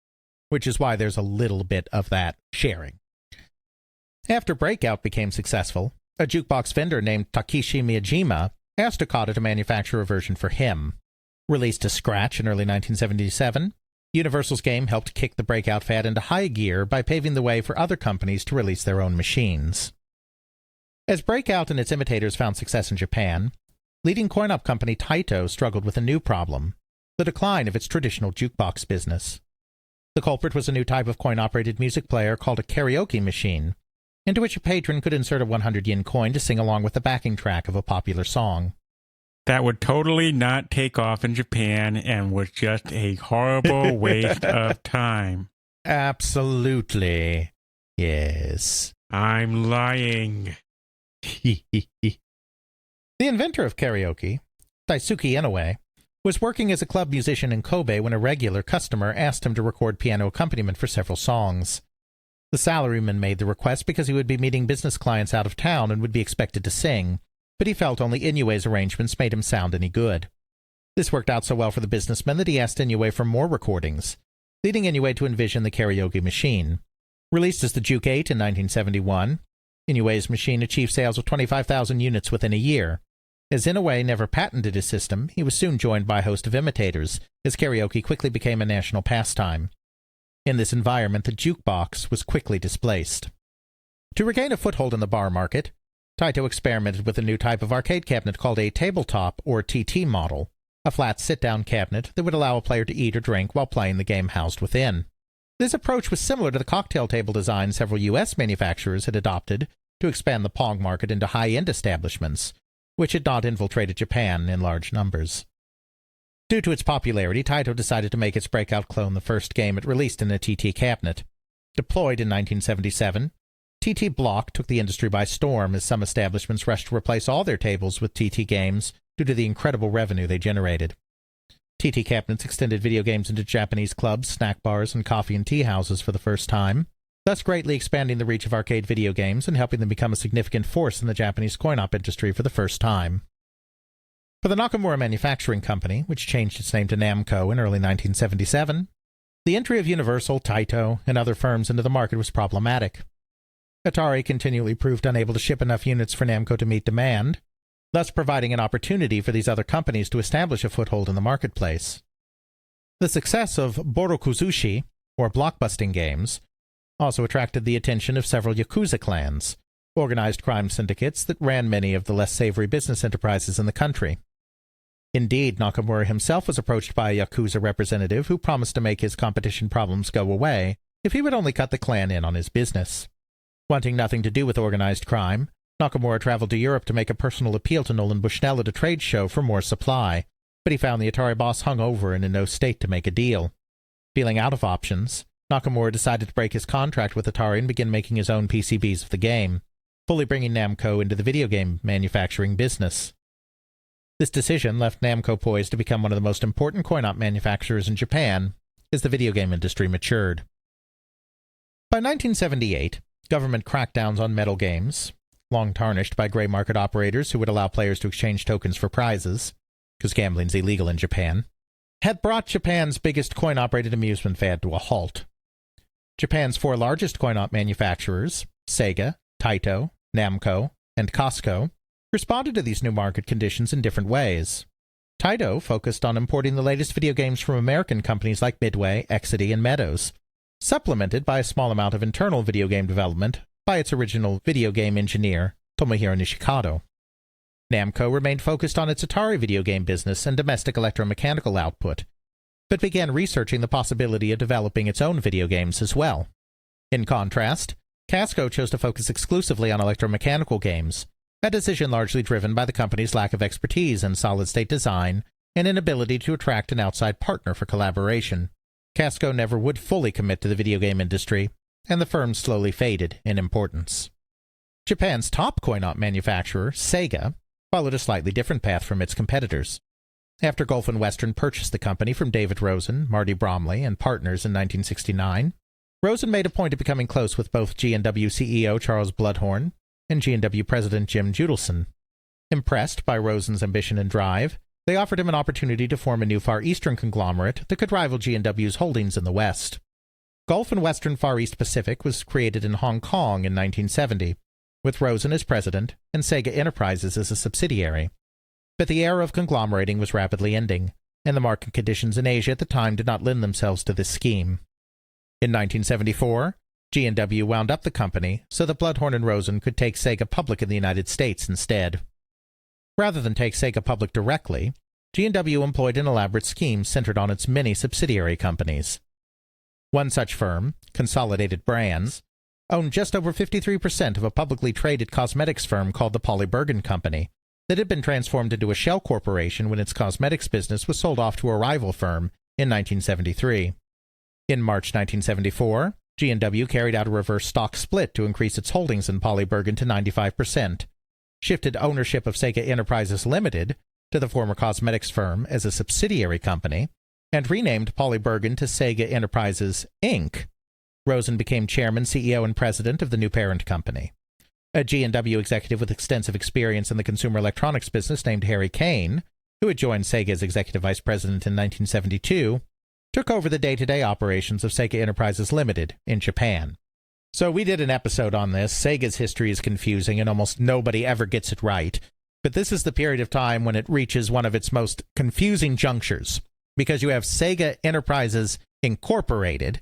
which is why there's a little bit of that sharing. After Breakout became successful, a jukebox vendor named Takeshi Miyajima asked Okada to manufacture a version for him. Released to scratch in early 1977, Universal's game helped kick the Breakout fad into high gear by paving the way for other companies to release their own machines. As Breakout and its imitators found success in Japan, leading coin-op company Taito struggled with a new problem: the decline of its traditional jukebox business. The culprit was a new type of coin-operated music player called a karaoke machine, into which a patron could insert a 100-yen coin to sing along with the backing track of a popular song. That would totally not take off in Japan and was just a horrible waste of time. Absolutely. Yes. I'm lying. The inventor of karaoke, Daisuke Inoue, was working as a club musician in Kobe when a regular customer asked him to record piano accompaniment for several songs. The salaryman made the request because he would be meeting business clients out of town and would be expected to sing, but he felt only Inoue's arrangements made him sound any good. This worked out so well for the businessman that he asked Inoue for more recordings, leading Inoue to envision the karaoke machine. Released as the Juke 8 in 1971, Inoue's machine achieved sales of 25,000 units within a year. As Inoue never patented his system, he was soon joined by a host of imitators, as karaoke quickly became a national pastime. In this environment, the jukebox was quickly displaced. To regain a foothold in the bar market, Taito experimented with a new type of arcade cabinet called a tabletop or TT model, a flat sit-down cabinet that would allow a player to eat or drink while playing the game housed within. This approach was similar to the cocktail table design several U.S. manufacturers had adopted to expand the Pong market into high-end establishments, which had not infiltrated Japan in large numbers. Due to its popularity, Taito decided to make its Breakout clone the first game it released in a TT cabinet. Deployed in 1977, TT Block took the industry by storm as some establishments rushed to replace all their tables with TT games due to the incredible revenue they generated. TT cabinets extended video games into Japanese clubs, snack bars, and coffee and tea houses for the first time, thus greatly expanding the reach of arcade video games and helping them become a significant force in the Japanese coin-op industry for the first time. For the Nakamura Manufacturing Company, which changed its name to Namco in early 1977, the entry of Universal, Taito, and other firms into the market was problematic. Atari continually proved unable to ship enough units for Namco to meet demand, thus providing an opportunity for these other companies to establish a foothold in the marketplace. The success of Borokuzushi, or blockbusting games, also attracted the attention of several Yakuza clans, organized crime syndicates that ran many of the less savory business enterprises in the country. Indeed, Nakamura himself was approached by a Yakuza representative who promised to make his competition problems go away if he would only cut the clan in on his business. Wanting nothing to do with organized crime, Nakamura traveled to Europe to make a personal appeal to Nolan Bushnell at a trade show for more supply, but he found the Atari boss hung over and in no state to make a deal. Feeling out of options, Nakamura decided to break his contract with Atari and begin making his own PCBs of the game, fully bringing Namco into the video game manufacturing business. This decision left Namco poised to become one of the most important coin-op manufacturers in Japan as the video game industry matured. By 1978, government crackdowns on metal games, long tarnished by gray market operators who would allow players to exchange tokens for prizes, because gambling's illegal in Japan, had brought Japan's biggest coin-operated amusement fad to a halt. Japan's four largest coin-op manufacturers, Sega, Taito, Namco, and Costco, responded to these new market conditions in different ways. Taito focused on importing the latest video games from American companies like Midway, Exidy, and Meadows, supplemented by a small amount of internal video game development by its original video game engineer, Tomohiro Nishikado. Namco remained focused on its Atari video game business and domestic electromechanical output, but began researching the possibility of developing its own video games as well. In contrast, Casco chose to focus exclusively on electromechanical games, a decision largely driven by the company's lack of expertise in solid-state design and inability to attract an outside partner for collaboration. Casco never would fully commit to the video game industry, and the firm slowly faded in importance. Japan's top coin-op manufacturer, Sega, followed a slightly different path from its competitors. After Gulf and Western purchased the company from David Rosen, Marty Bromley, and partners in 1969, Rosen made a point of becoming close with both G&W CEO Charles Bloodhorn and G&W President Jim Judelson. Impressed by Rosen's ambition and drive, they offered him an opportunity to form a new Far Eastern conglomerate that could rival G&W's holdings in the West. Gulf and Western Far East Pacific was created in Hong Kong in 1970, with Rosen as president and Sega Enterprises as a subsidiary. But the era of conglomerating was rapidly ending, and the market conditions in Asia at the time did not lend themselves to this scheme. In 1974, G&W wound up the company so that Bloodhorn and Rosen could take Sega public in the United States instead. Rather than take Sega public directly, G&W employed an elaborate scheme centered on its many subsidiary companies. One such firm, Consolidated Brands, owned just over 53% of a publicly traded cosmetics firm called the Polly Bergen Company that had been transformed into a shell corporation when its cosmetics business was sold off to a rival firm in 1973. In March 1974, G&W carried out a reverse stock split to increase its holdings in Polly Bergen to 95%, shifted ownership of Sega Enterprises Limited to the former cosmetics firm as a subsidiary company, and renamed Polly Bergen to Sega Enterprises, Inc. Rosen became chairman, CEO, and president of the new parent company. A G&W executive with extensive experience in the consumer electronics business named Harry Kane, who had joined Sega as executive vice president in 1972, took over the day-to-day operations of Sega Enterprises Limited in Japan. So we did an episode on this. Sega's history is confusing and almost nobody ever gets it right. But this is the period of time when it reaches one of its most confusing junctures, because you have Sega Enterprises Incorporated,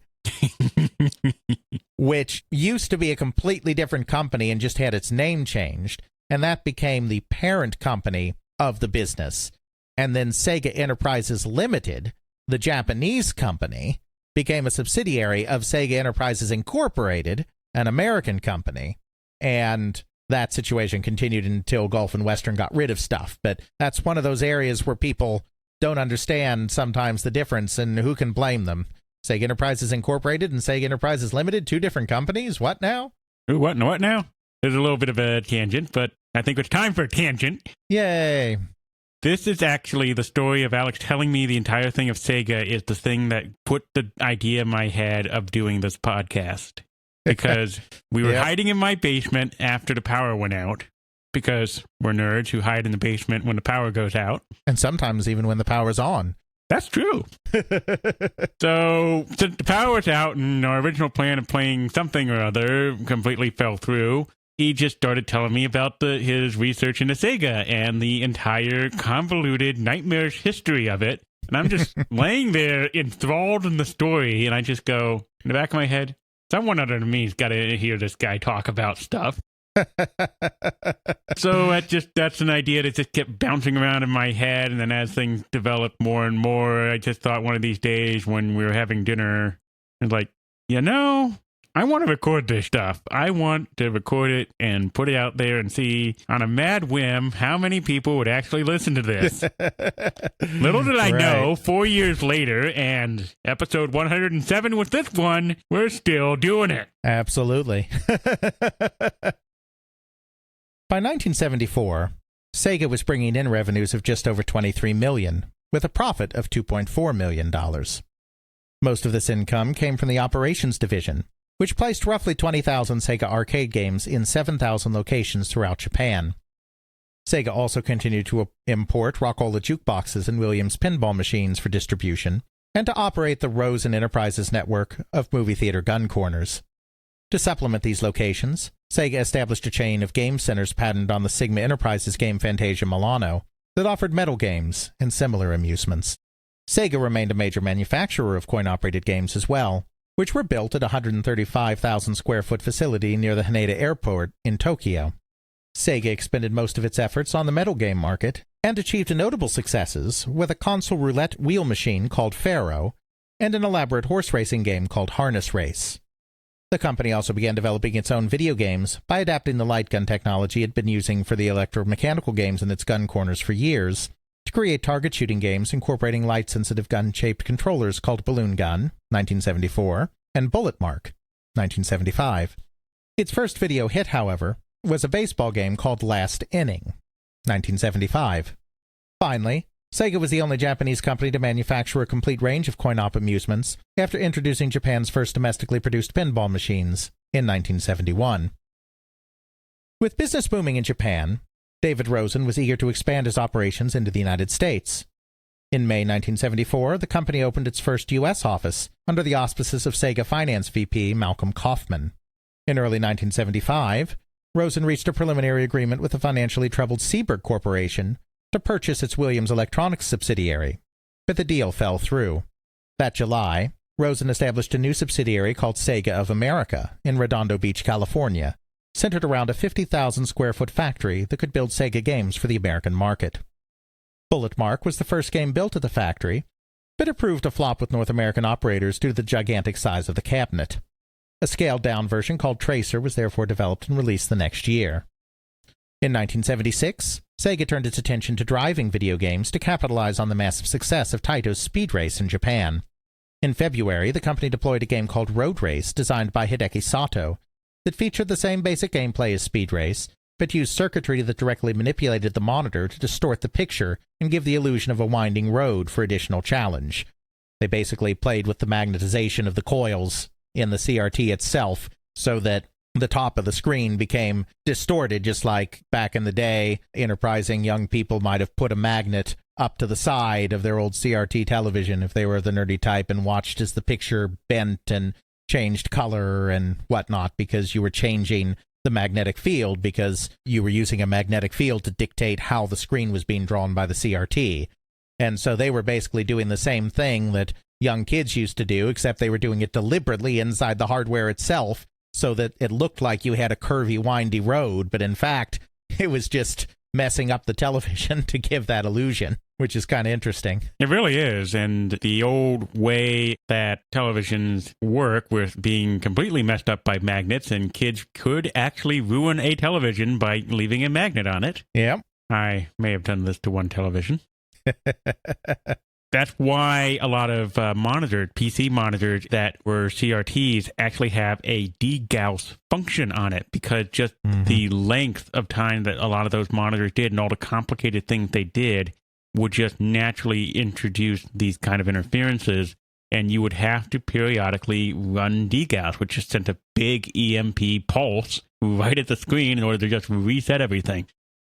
which used to be a completely different company and just had its name changed, and that became the parent company of the business. And then Sega Enterprises Limited, the Japanese company, became a subsidiary of Sega Enterprises Incorporated, an American company, and that situation continued until Gulf and Western got rid of stuff. But that's one of those areas where people don't understand sometimes the difference, and who can blame them? Sega Enterprises Incorporated and Sega Enterprises Limited, two different companies? What now? Ooh, what now? There's a little bit of a tangent, but I think it's time for a tangent. Yay. This is actually the story of Alex telling me the entire thing of Sega is the thing that put the idea in my head of doing this podcast. Because we were hiding in my basement after the power went out. Because we're nerds who hide in the basement when the power goes out. And sometimes even when the power's on. That's true. So, since the power was out and our original plan of playing something or other completely fell through, he just started telling me about his research into Sega and the entire convoluted, nightmarish history of it. And I'm just laying there enthralled in the story, and I just go, in the back of my head, someone other than me's got to hear this guy talk about stuff. So that's an idea that just kept bouncing around in my head, and then as things developed more and more, I just thought one of these days when we were having dinner, I was like, I want to record this stuff. I want to record it and put it out there and see, on a mad whim, how many people would actually listen to this. Little did I know, 4 years later, and episode 107 with this one, we're still doing it. Absolutely. By 1974, Sega was bringing in revenues of just over $23 million, with a profit of $2.4 million. Most of this income came from the operations division, which placed roughly 20,000 Sega arcade games in 7,000 locations throughout Japan. Sega also continued to import Rockola jukeboxes and Williams pinball machines for distribution, and to operate the Rosen Enterprises network of movie theater gun corners. To supplement these locations, Sega established a chain of game centers patterned on the Sigma Enterprises game Fantasia Milano that offered metal games and similar amusements. Sega remained a major manufacturer of coin-operated games as well, which were built at a 135,000-square-foot facility near the Haneda Airport in Tokyo. Sega expended most of its efforts on the metal game market and achieved notable successes with a console roulette wheel machine called Pharaoh and an elaborate horse racing game called Harness Race. The company also began developing its own video games by adapting the light gun technology it had been using for the electromechanical games in its gun corners for years to create target shooting games incorporating light-sensitive gun-shaped controllers called Balloon Gun, 1974, and Bullet Mark, 1975. Its first video hit, however, was a baseball game called Last Inning, 1975. Finally, Sega was the only Japanese company to manufacture a complete range of coin-op amusements after introducing Japan's first domestically produced pinball machines in 1971. With business booming in Japan, David Rosen was eager to expand his operations into the United States. In May 1974, the company opened its first U.S. office under the auspices of Sega Finance VP Malcolm Kaufman. In early 1975, Rosen reached a preliminary agreement with the financially troubled Seaberg Corporation to purchase its Williams Electronics subsidiary, but the deal fell through. That July, Rosen established a new subsidiary called Sega of America in Redondo Beach, California, centered around a 50,000-square-foot factory that could build Sega games for the American market. Bullet Mark was the first game built at the factory, but it proved a flop with North American operators due to the gigantic size of the cabinet. A scaled-down version called Tracer was therefore developed and released the next year. In 1976, Sega turned its attention to driving video games to capitalize on the massive success of Taito's Speed Race in Japan. In February, the company deployed a game called Road Race, designed by Hideki Sato, that featured the same basic gameplay as Speed Race, but used circuitry that directly manipulated the monitor to distort the picture and give the illusion of a winding road for additional challenge. They basically played with the magnetization of the coils in the CRT itself so that the top of the screen became distorted, just like back in the day, enterprising young people might have put a magnet up to the side of their old CRT television if they were the nerdy type and watched as the picture bent and changed color and whatnot because you were changing the magnetic field because you were using a magnetic field to dictate how the screen was being drawn by the CRT. And so they were basically doing the same thing that young kids used to do, except they were doing it deliberately inside the hardware itself so that it looked like you had a curvy, windy road, but in fact, it was just messing up the television to give that illusion, which is kind of interesting. It really is, and the old way that televisions work with being completely messed up by magnets, and kids could actually ruin a television by leaving a magnet on it. Yep. I may have done this to one television. That's why a lot of PC monitors that were CRTs actually have a degauss function on it, because just the length of time that a lot of those monitors did and all the complicated things they did would just naturally introduce these kind of interferences, and you would have to periodically run degauss, which just sent a big EMP pulse right at the screen in order to just reset everything.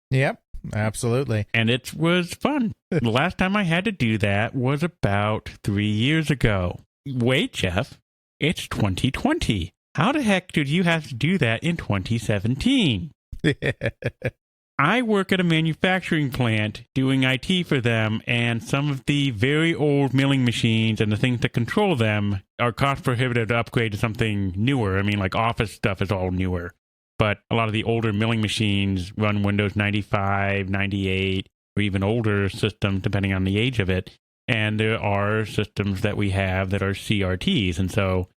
Yep. Absolutely. And it was fun. The last time I had to do that was about 3 years ago. Wait, Jeff, it's 2020. How the heck did you have to do that in 2017? I work at a manufacturing plant doing IT for them, and some of the very old milling machines and the things that control them are cost prohibitive to upgrade to something newer. I mean, like office stuff is all newer. But a lot of the older milling machines run Windows 95, 98, or even older systems, depending on the age of it. And there are systems that we have that are CRTs. And so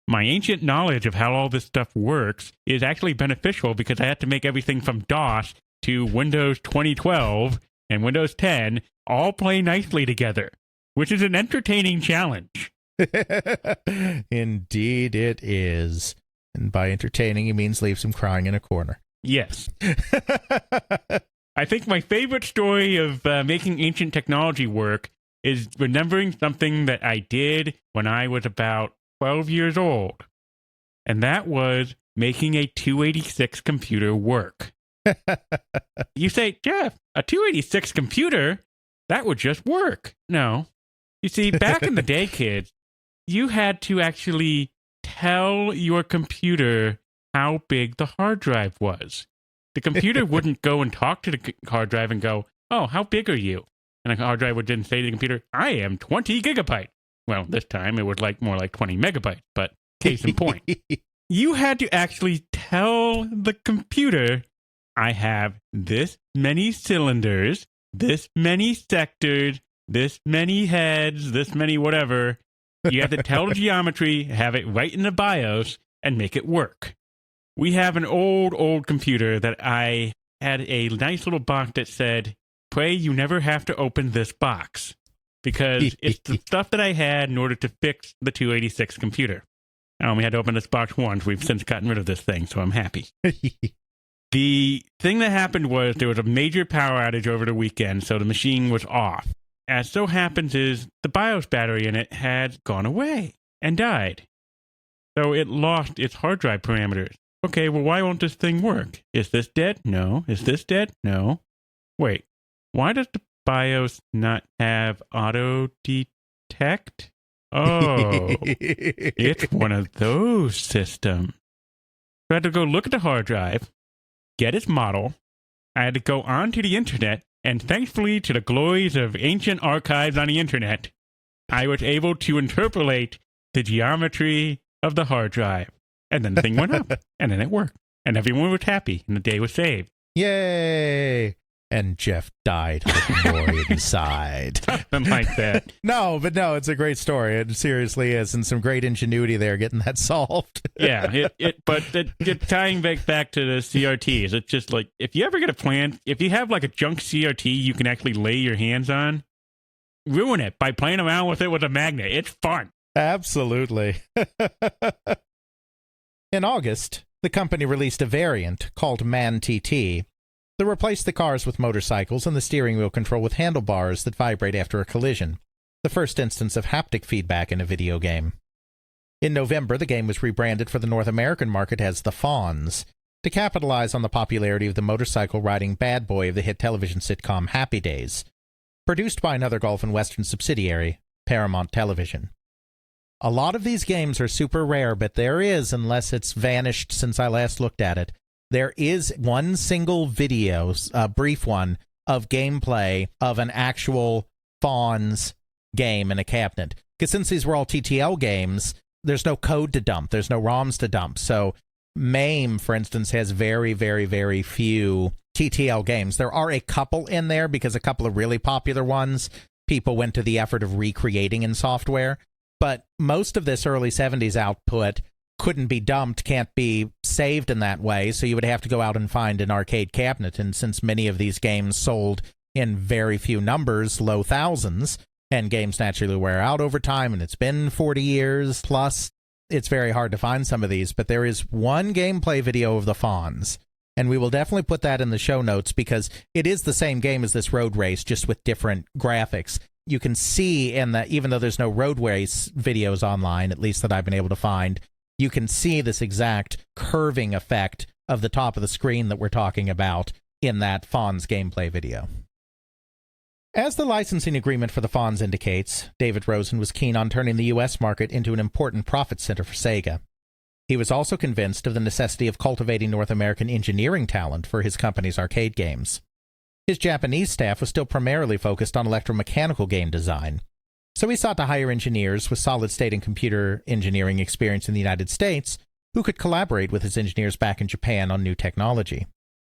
my ancient knowledge of how all this stuff works is actually beneficial, because I had to make everything from DOS to Windows 2012 and Windows 10 all play nicely together, which is an entertaining challenge. Indeed it is. And by entertaining, he means leaves him crying in a corner. Yes. I think my favorite story of making ancient technology work is remembering something that I did when I was about 12 years old. And that was making a 286 computer work. You say, Jeff, a 286 computer? That would just work. No. You see, back in the day, kids, you had to actually tell your computer how big the hard drive was. The computer wouldn't go and talk to the hard drive and go, oh, how big are you? And the hard drive would then say to the computer, I am 20 gigabytes. Well, this time it was more like 20 megabytes, but case in point. You had to actually tell the computer, I have this many cylinders, this many sectors, this many heads, this many whatever. You have to tell the geometry, have it right in the BIOS, and make it work. We have an old computer that I had a nice little box that said, pray you never have to open this box, because it's the stuff that I had in order to fix the 286 computer. I only had to open this box once. We've since gotten rid of this thing, so I'm happy. The thing that happened was there was a major power outage over the weekend, so the machine was off. as so happens is the BIOS battery in it had gone away and died. So it lost its hard drive parameters. Okay, well, why won't this thing work? Is this dead? No. Is this dead? No. Wait, why does the BIOS not have auto detect? Oh, it's one of those systems. So I had to go look at the hard drive, get its model. I had to go onto the internet, and thankfully to the glories of ancient archives on the internet, I was able to interpolate the geometry of the hard drive. And then the thing went up, and then it worked. And everyone was happy, and the day was saved. Yay! And Jeff died with more inside. Something like that. No, it's a great story. It seriously is, and some great ingenuity there getting that solved. Yeah, but tying back to the CRTs, it's just like, if you ever get a plan, if you have like a junk CRT you can actually lay your hands on, ruin it by playing around with it with a magnet. It's fun. Absolutely. In August, the company released a variant called Man-TT that replaced the cars with motorcycles and the steering wheel control with handlebars that vibrate after a collision, the first instance of haptic feedback in a video game. In November, the game was rebranded for the North American market as The Fonz, to capitalize on the popularity of the motorcycle-riding bad boy of the hit television sitcom Happy Days, produced by another Gulf and Western subsidiary, Paramount Television. A lot of these games are super rare, but there is, unless it's vanished since I last looked at it, there is one single video, a brief one, of gameplay of an actual Fonz game in a cabinet. Because since these were all TTL games, there's no code to dump. There's no ROMs to dump. So MAME, for instance, has very, very, very few TTL games. There are a couple in there because a couple of really popular ones people went to the effort of recreating in software. But most of this early 70s output couldn't be dumped, can't be saved in that way, so you would have to go out and find an arcade cabinet. And since many of these games sold in very few numbers, low thousands, and games naturally wear out over time, and it's been 40 years plus, it's very hard to find some of these. But there is one gameplay video of the Fonz, and we will definitely put that in the show notes because it is the same game as this road race, just with different graphics. You can see in that, even though there's no road race videos online, at least that I've been able to find, you can see this exact curving effect of the top of the screen that we're talking about in that Fonz gameplay video. As the licensing agreement for the Fonz indicates, David Rosen was keen on turning the U.S. market into an important profit center for Sega. He was also convinced of the necessity of cultivating North American engineering talent for his company's arcade games. His Japanese staff was still primarily focused on electromechanical game design, so he sought to hire engineers with solid-state and computer engineering experience in the United States who could collaborate with his engineers back in Japan on new technology.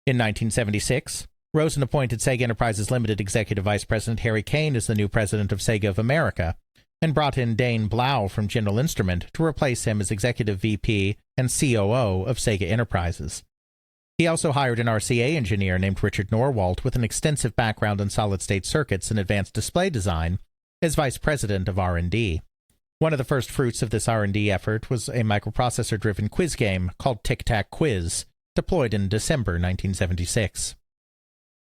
In 1976, Rosen appointed Sega Enterprises Limited Executive Vice President Harry Kane as the new president of Sega of America, and brought in Dane Blau from General Instrument to replace him as Executive VP and COO of Sega Enterprises. He also hired an RCA engineer named Richard Norwalt with an extensive background in solid-state circuits and advanced display design as Vice President of R&D. One of the first fruits of this R&D effort was a microprocessor-driven quiz game called Tic Tac Quiz, deployed in December 1976.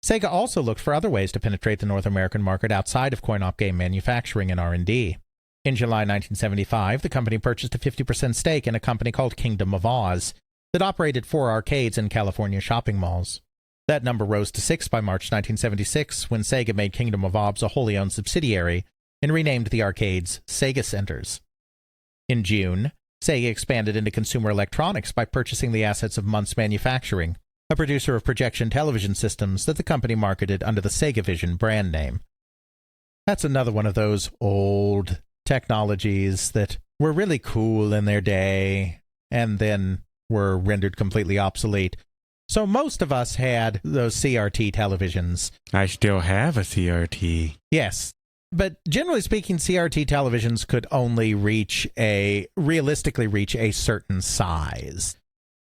Sega also looked for other ways to penetrate the North American market outside of coin-op game manufacturing and R&D. In July 1975, the company purchased a 50% stake in a company called Kingdom of Oz that operated 4 arcades in California shopping malls. That number rose to 6 by March 1976 when Sega made Kingdom of Oz a wholly owned subsidiary and renamed the arcades Sega Centers. In June, Sega expanded into consumer electronics by purchasing the assets of Muntz Manufacturing, a producer of projection television systems that the company marketed under the SegaVision brand name. That's another one of those old technologies that were really cool in their day and then were rendered completely obsolete. So most of us had those CRT televisions. I still have a CRT. Yes. But generally speaking, CRT televisions could only realistically reach a certain size.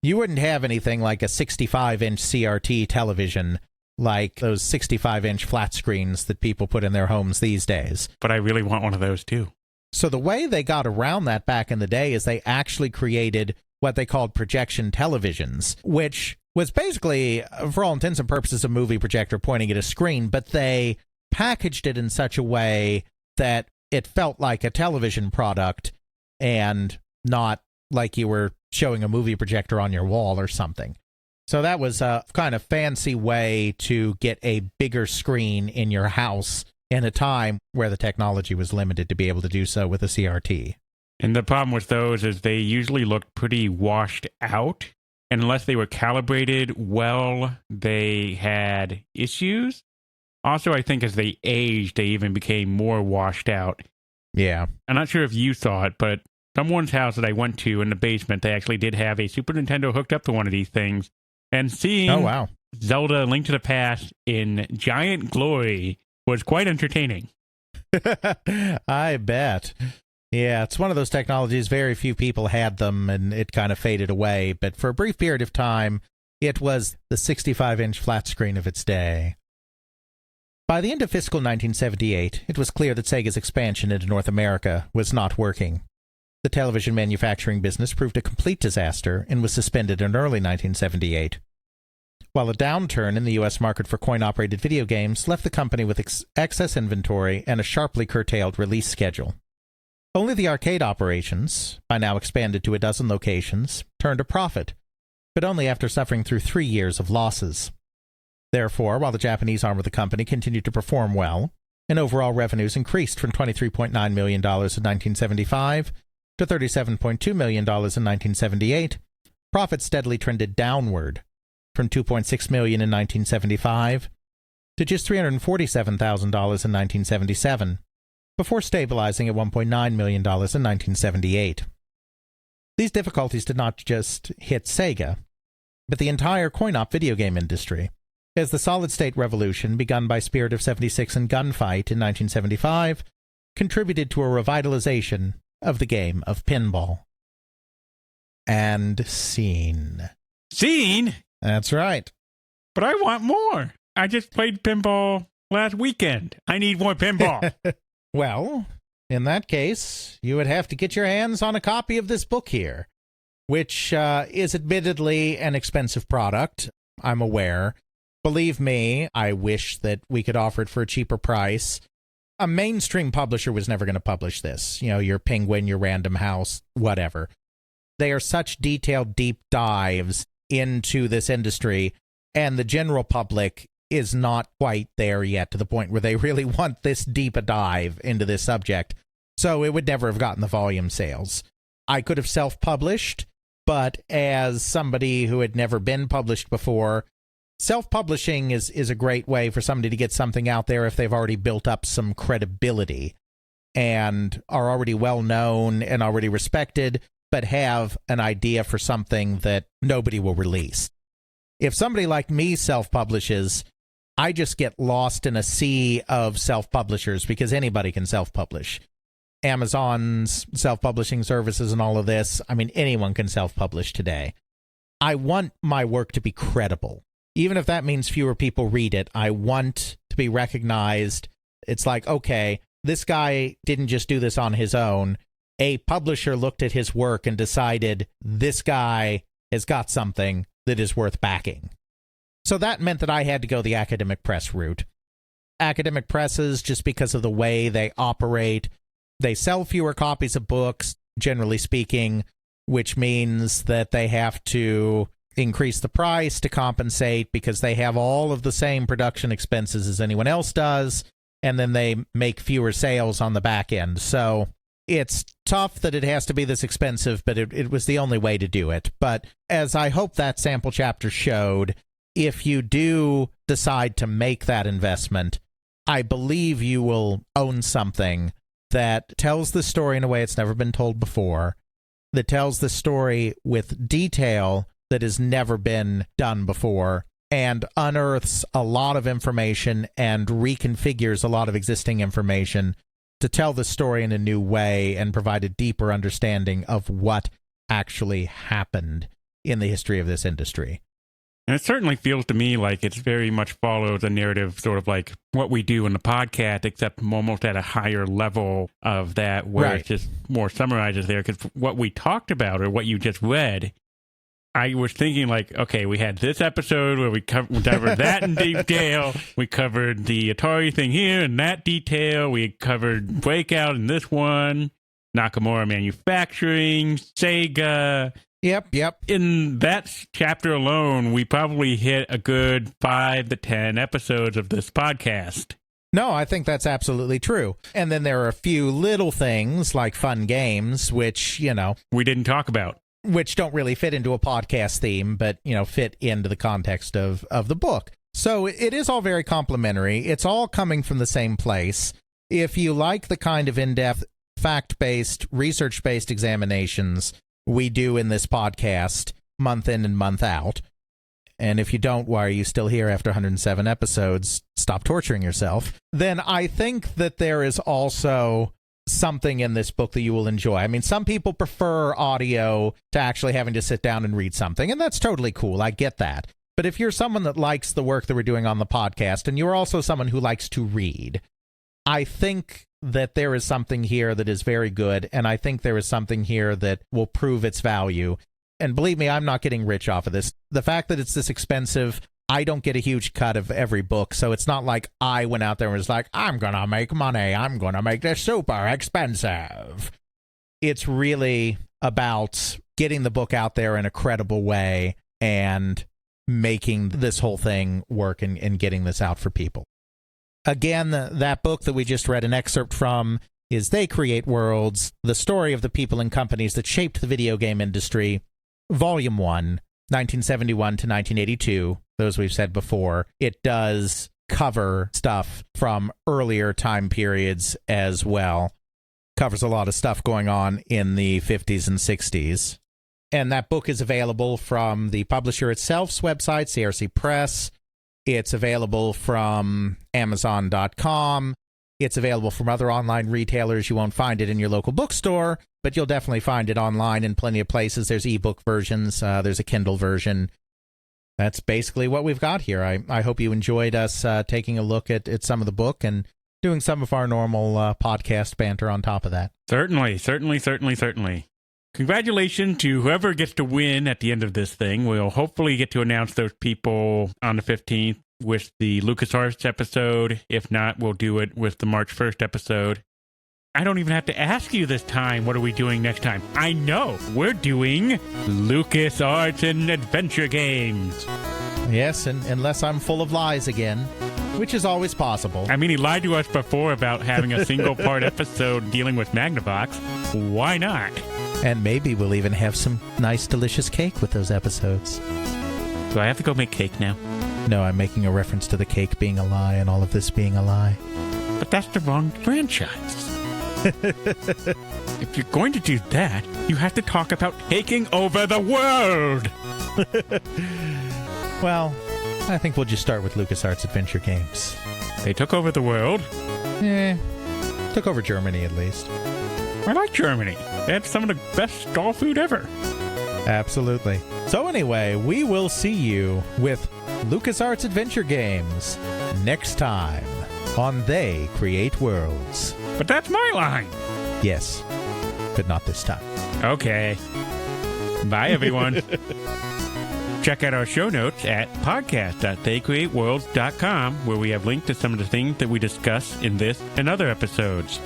You wouldn't have anything like a 65-inch CRT television like those 65-inch flat screens that people put in their homes these days. But I really want one of those too. So the way they got around that back in the day is they actually created what they called projection televisions, which was basically, for all intents and purposes, a movie projector pointing at a screen, but they packaged it in such a way that it felt like a television product and not like you were showing a movie projector on your wall or something. So that was a kind of fancy way to get a bigger screen in your house in a time where the technology was limited to be able to do so with a CRT. And the problem with those is they usually looked pretty washed out. And unless they were calibrated well, they had issues. Also, I think as they aged, they even became more washed out. Yeah. I'm not sure if you saw it, but someone's house that I went to in the basement, they actually did have a Super Nintendo hooked up to one of these things. And seeing Zelda Link to the Past in giant glory was quite entertaining. I bet. Yeah, it's one of those technologies, very few people had them, and it kind of faded away. But for a brief period of time, it was the 65-inch flat screen of its day. By the end of fiscal 1978, it was clear that Sega's expansion into North America was not working. The television manufacturing business proved a complete disaster and was suspended in early 1978. While a downturn in the U.S. market for coin-operated video games left the company with excess inventory and a sharply curtailed release schedule. Only the arcade operations, by now expanded to a dozen locations, turned a profit, but only after suffering through 3 years of losses. Therefore, while the Japanese arm of the company continued to perform well, and overall revenues increased from $23.9 million in 1975 to $37.2 million in 1978, profits steadily trended downward from $2.6 million in 1975 to just $347,000 in 1977, before stabilizing at $1.9 million in 1978. These difficulties did not just hit Sega, but the entire coin-op video game industry, as the solid-state revolution begun by Spirit of 76 and Gunfight in 1975 contributed to a revitalization of the game of pinball. And scene. Scene? That's right. But I want more. I just played pinball last weekend. I need more pinball. Well, in that case, you would have to get your hands on a copy of this book here, which is admittedly an expensive product, I'm aware. Believe me, I wish that we could offer it for a cheaper price. A mainstream publisher was never going to publish this. You know, your Penguin, your Random House, whatever. They are such detailed, deep dives into this industry, and the general public is not quite there yet to the point where they really want this deep a dive into this subject. So it would never have gotten the volume sales. I could have self-published, but as somebody who had never been published before, self-publishing is a great way for somebody to get something out there if they've already built up some credibility and are already well-known and already respected, but have an idea for something that nobody will release. If somebody like me self-publishes, I just get lost in a sea of self-publishers because anybody can self-publish. Amazon's self-publishing services and all of this, I mean, anyone can self-publish today. I want my work to be credible. Even if that means fewer people read it, I want to be recognized. It's like, okay, this guy didn't just do this on his own. A publisher looked at his work and decided this guy has got something that is worth backing. So that meant that I had to go the academic press route. Academic presses, just because of the way they operate, they sell fewer copies of books, generally speaking, which means that they have to increase the price to compensate because they have all of the same production expenses as anyone else does, and then they make fewer sales on the back end. So it's tough that it has to be this expensive, but it was the only way to do it. But as I hope that sample chapter showed, if you do decide to make that investment, I believe you will own something that tells the story in a way it's never been told before, that tells the story with detail that has never been done before, and unearths a lot of information and reconfigures a lot of existing information to tell the story in a new way and provide a deeper understanding of what actually happened in the history of this industry. And it certainly feels to me like it's very much follows a narrative, sort of like what we do in the podcast, except almost at a higher level of that, where It's just more summarizes there. Because what we talked about, or what you just read, I was thinking, like, okay, we had this episode where we covered that in detail. We covered the Atari thing here in that detail. We covered Breakout in this one. Nakamura Manufacturing, Sega. Yep. In that chapter alone, we probably hit a good 5 to 10 episodes of this podcast. No, I think that's absolutely true. And then there are a few little things like fun games, which, we didn't talk about. Which don't really fit into a podcast theme, but, fit into the context of the book. So it is all very complimentary. It's all coming from the same place. If you like the kind of in-depth, fact-based, research-based examinations we do in this podcast month in and month out, and if you don't, why are you still here after 107 episodes? Stop torturing yourself. Then I think that there is also something in this book that you will enjoy. I mean, some people prefer audio to actually having to sit down and read something, and that's totally cool. I get that. But if you're someone that likes the work that we're doing on the podcast, and you're also someone who likes to read, I think that there is something here that is very good, and I think there is something here that will prove its value. And believe me, I'm not getting rich off of this. The fact that it's this expensive, I don't get a huge cut of every book, so it's not like I went out there and was like, I'm going to make money, I'm going to make this super expensive. It's really about getting the book out there in a credible way and making this whole thing work and getting this out for people. Again, that book that we just read an excerpt from is They Create Worlds, the story of the people and companies that shaped the video game industry, Volume 1, 1971 to 1982. Those we've said before. It does cover stuff from earlier time periods as well. Covers a lot of stuff going on in the 50s and 60s. And that book is available from the publisher itself's website, CRC Press. It's available from Amazon.com. It's available from other online retailers. You won't find it in your local bookstore, but you'll definitely find it online in plenty of places. There's ebook versions. There's a Kindle version. That's basically what we've got here. I hope you enjoyed us taking a look at some of the book and doing some of our normal podcast banter on top of that. Certainly. Congratulations to whoever gets to win at the end of this thing. We'll hopefully get to announce those people on the 15th with the LucasArts episode. If not, we'll do it with the March 1st episode. I don't even have to ask you this time, what are we doing next time? I know, we're doing LucasArts and Adventure Games. Yes, and unless I'm full of lies again, which is always possible. I mean, he lied to us before about having a single-part episode dealing with Magnavox. Why not? And maybe we'll even have some nice, delicious cake with those episodes. Do I have to go make cake now? No, I'm making a reference to the cake being a lie and all of this being a lie. But that's the wrong franchise. If you're going to do that, you have to talk about taking over the world. Well, I think we'll just start with LucasArts Adventure Games. They took over the world? Took over Germany at least. I like Germany. They have some of the best stall food ever. Absolutely. So anyway, we will see you with LucasArts Adventure Games next time on They Create Worlds. But that's my line. Yes, but not this time. Okay. Bye, everyone. Check out our show notes at podcast.theycreateworlds.com, where we have linked to some of the things that we discuss in this and other episodes.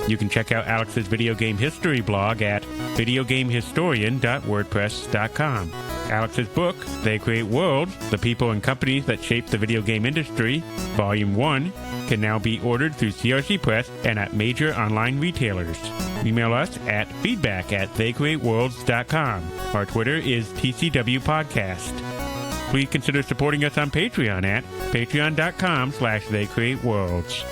You can check out Alex's video game history blog at videogamehistorian.wordpress.com. Alex's book, They Create Worlds, The People and Companies That Shape the Video Game Industry, Volume 1, can now be ordered through CRC Press and at major online retailers. Email us at feedback@theycreateworlds.com. Our Twitter is TCW Podcast. Please consider supporting us on Patreon at patreon.com/theycreateworlds.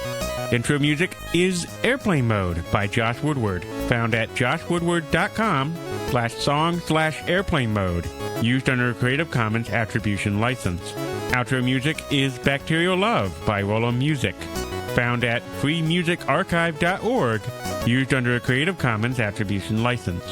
Intro music is Airplane Mode by Josh Woodward, found at joshwoodward.com/song/airplane mode, used under a Creative Commons Attribution License. Outro music is Bacterial Love by Rolla Music, found at freemusicarchive.org, used under a Creative Commons Attribution License.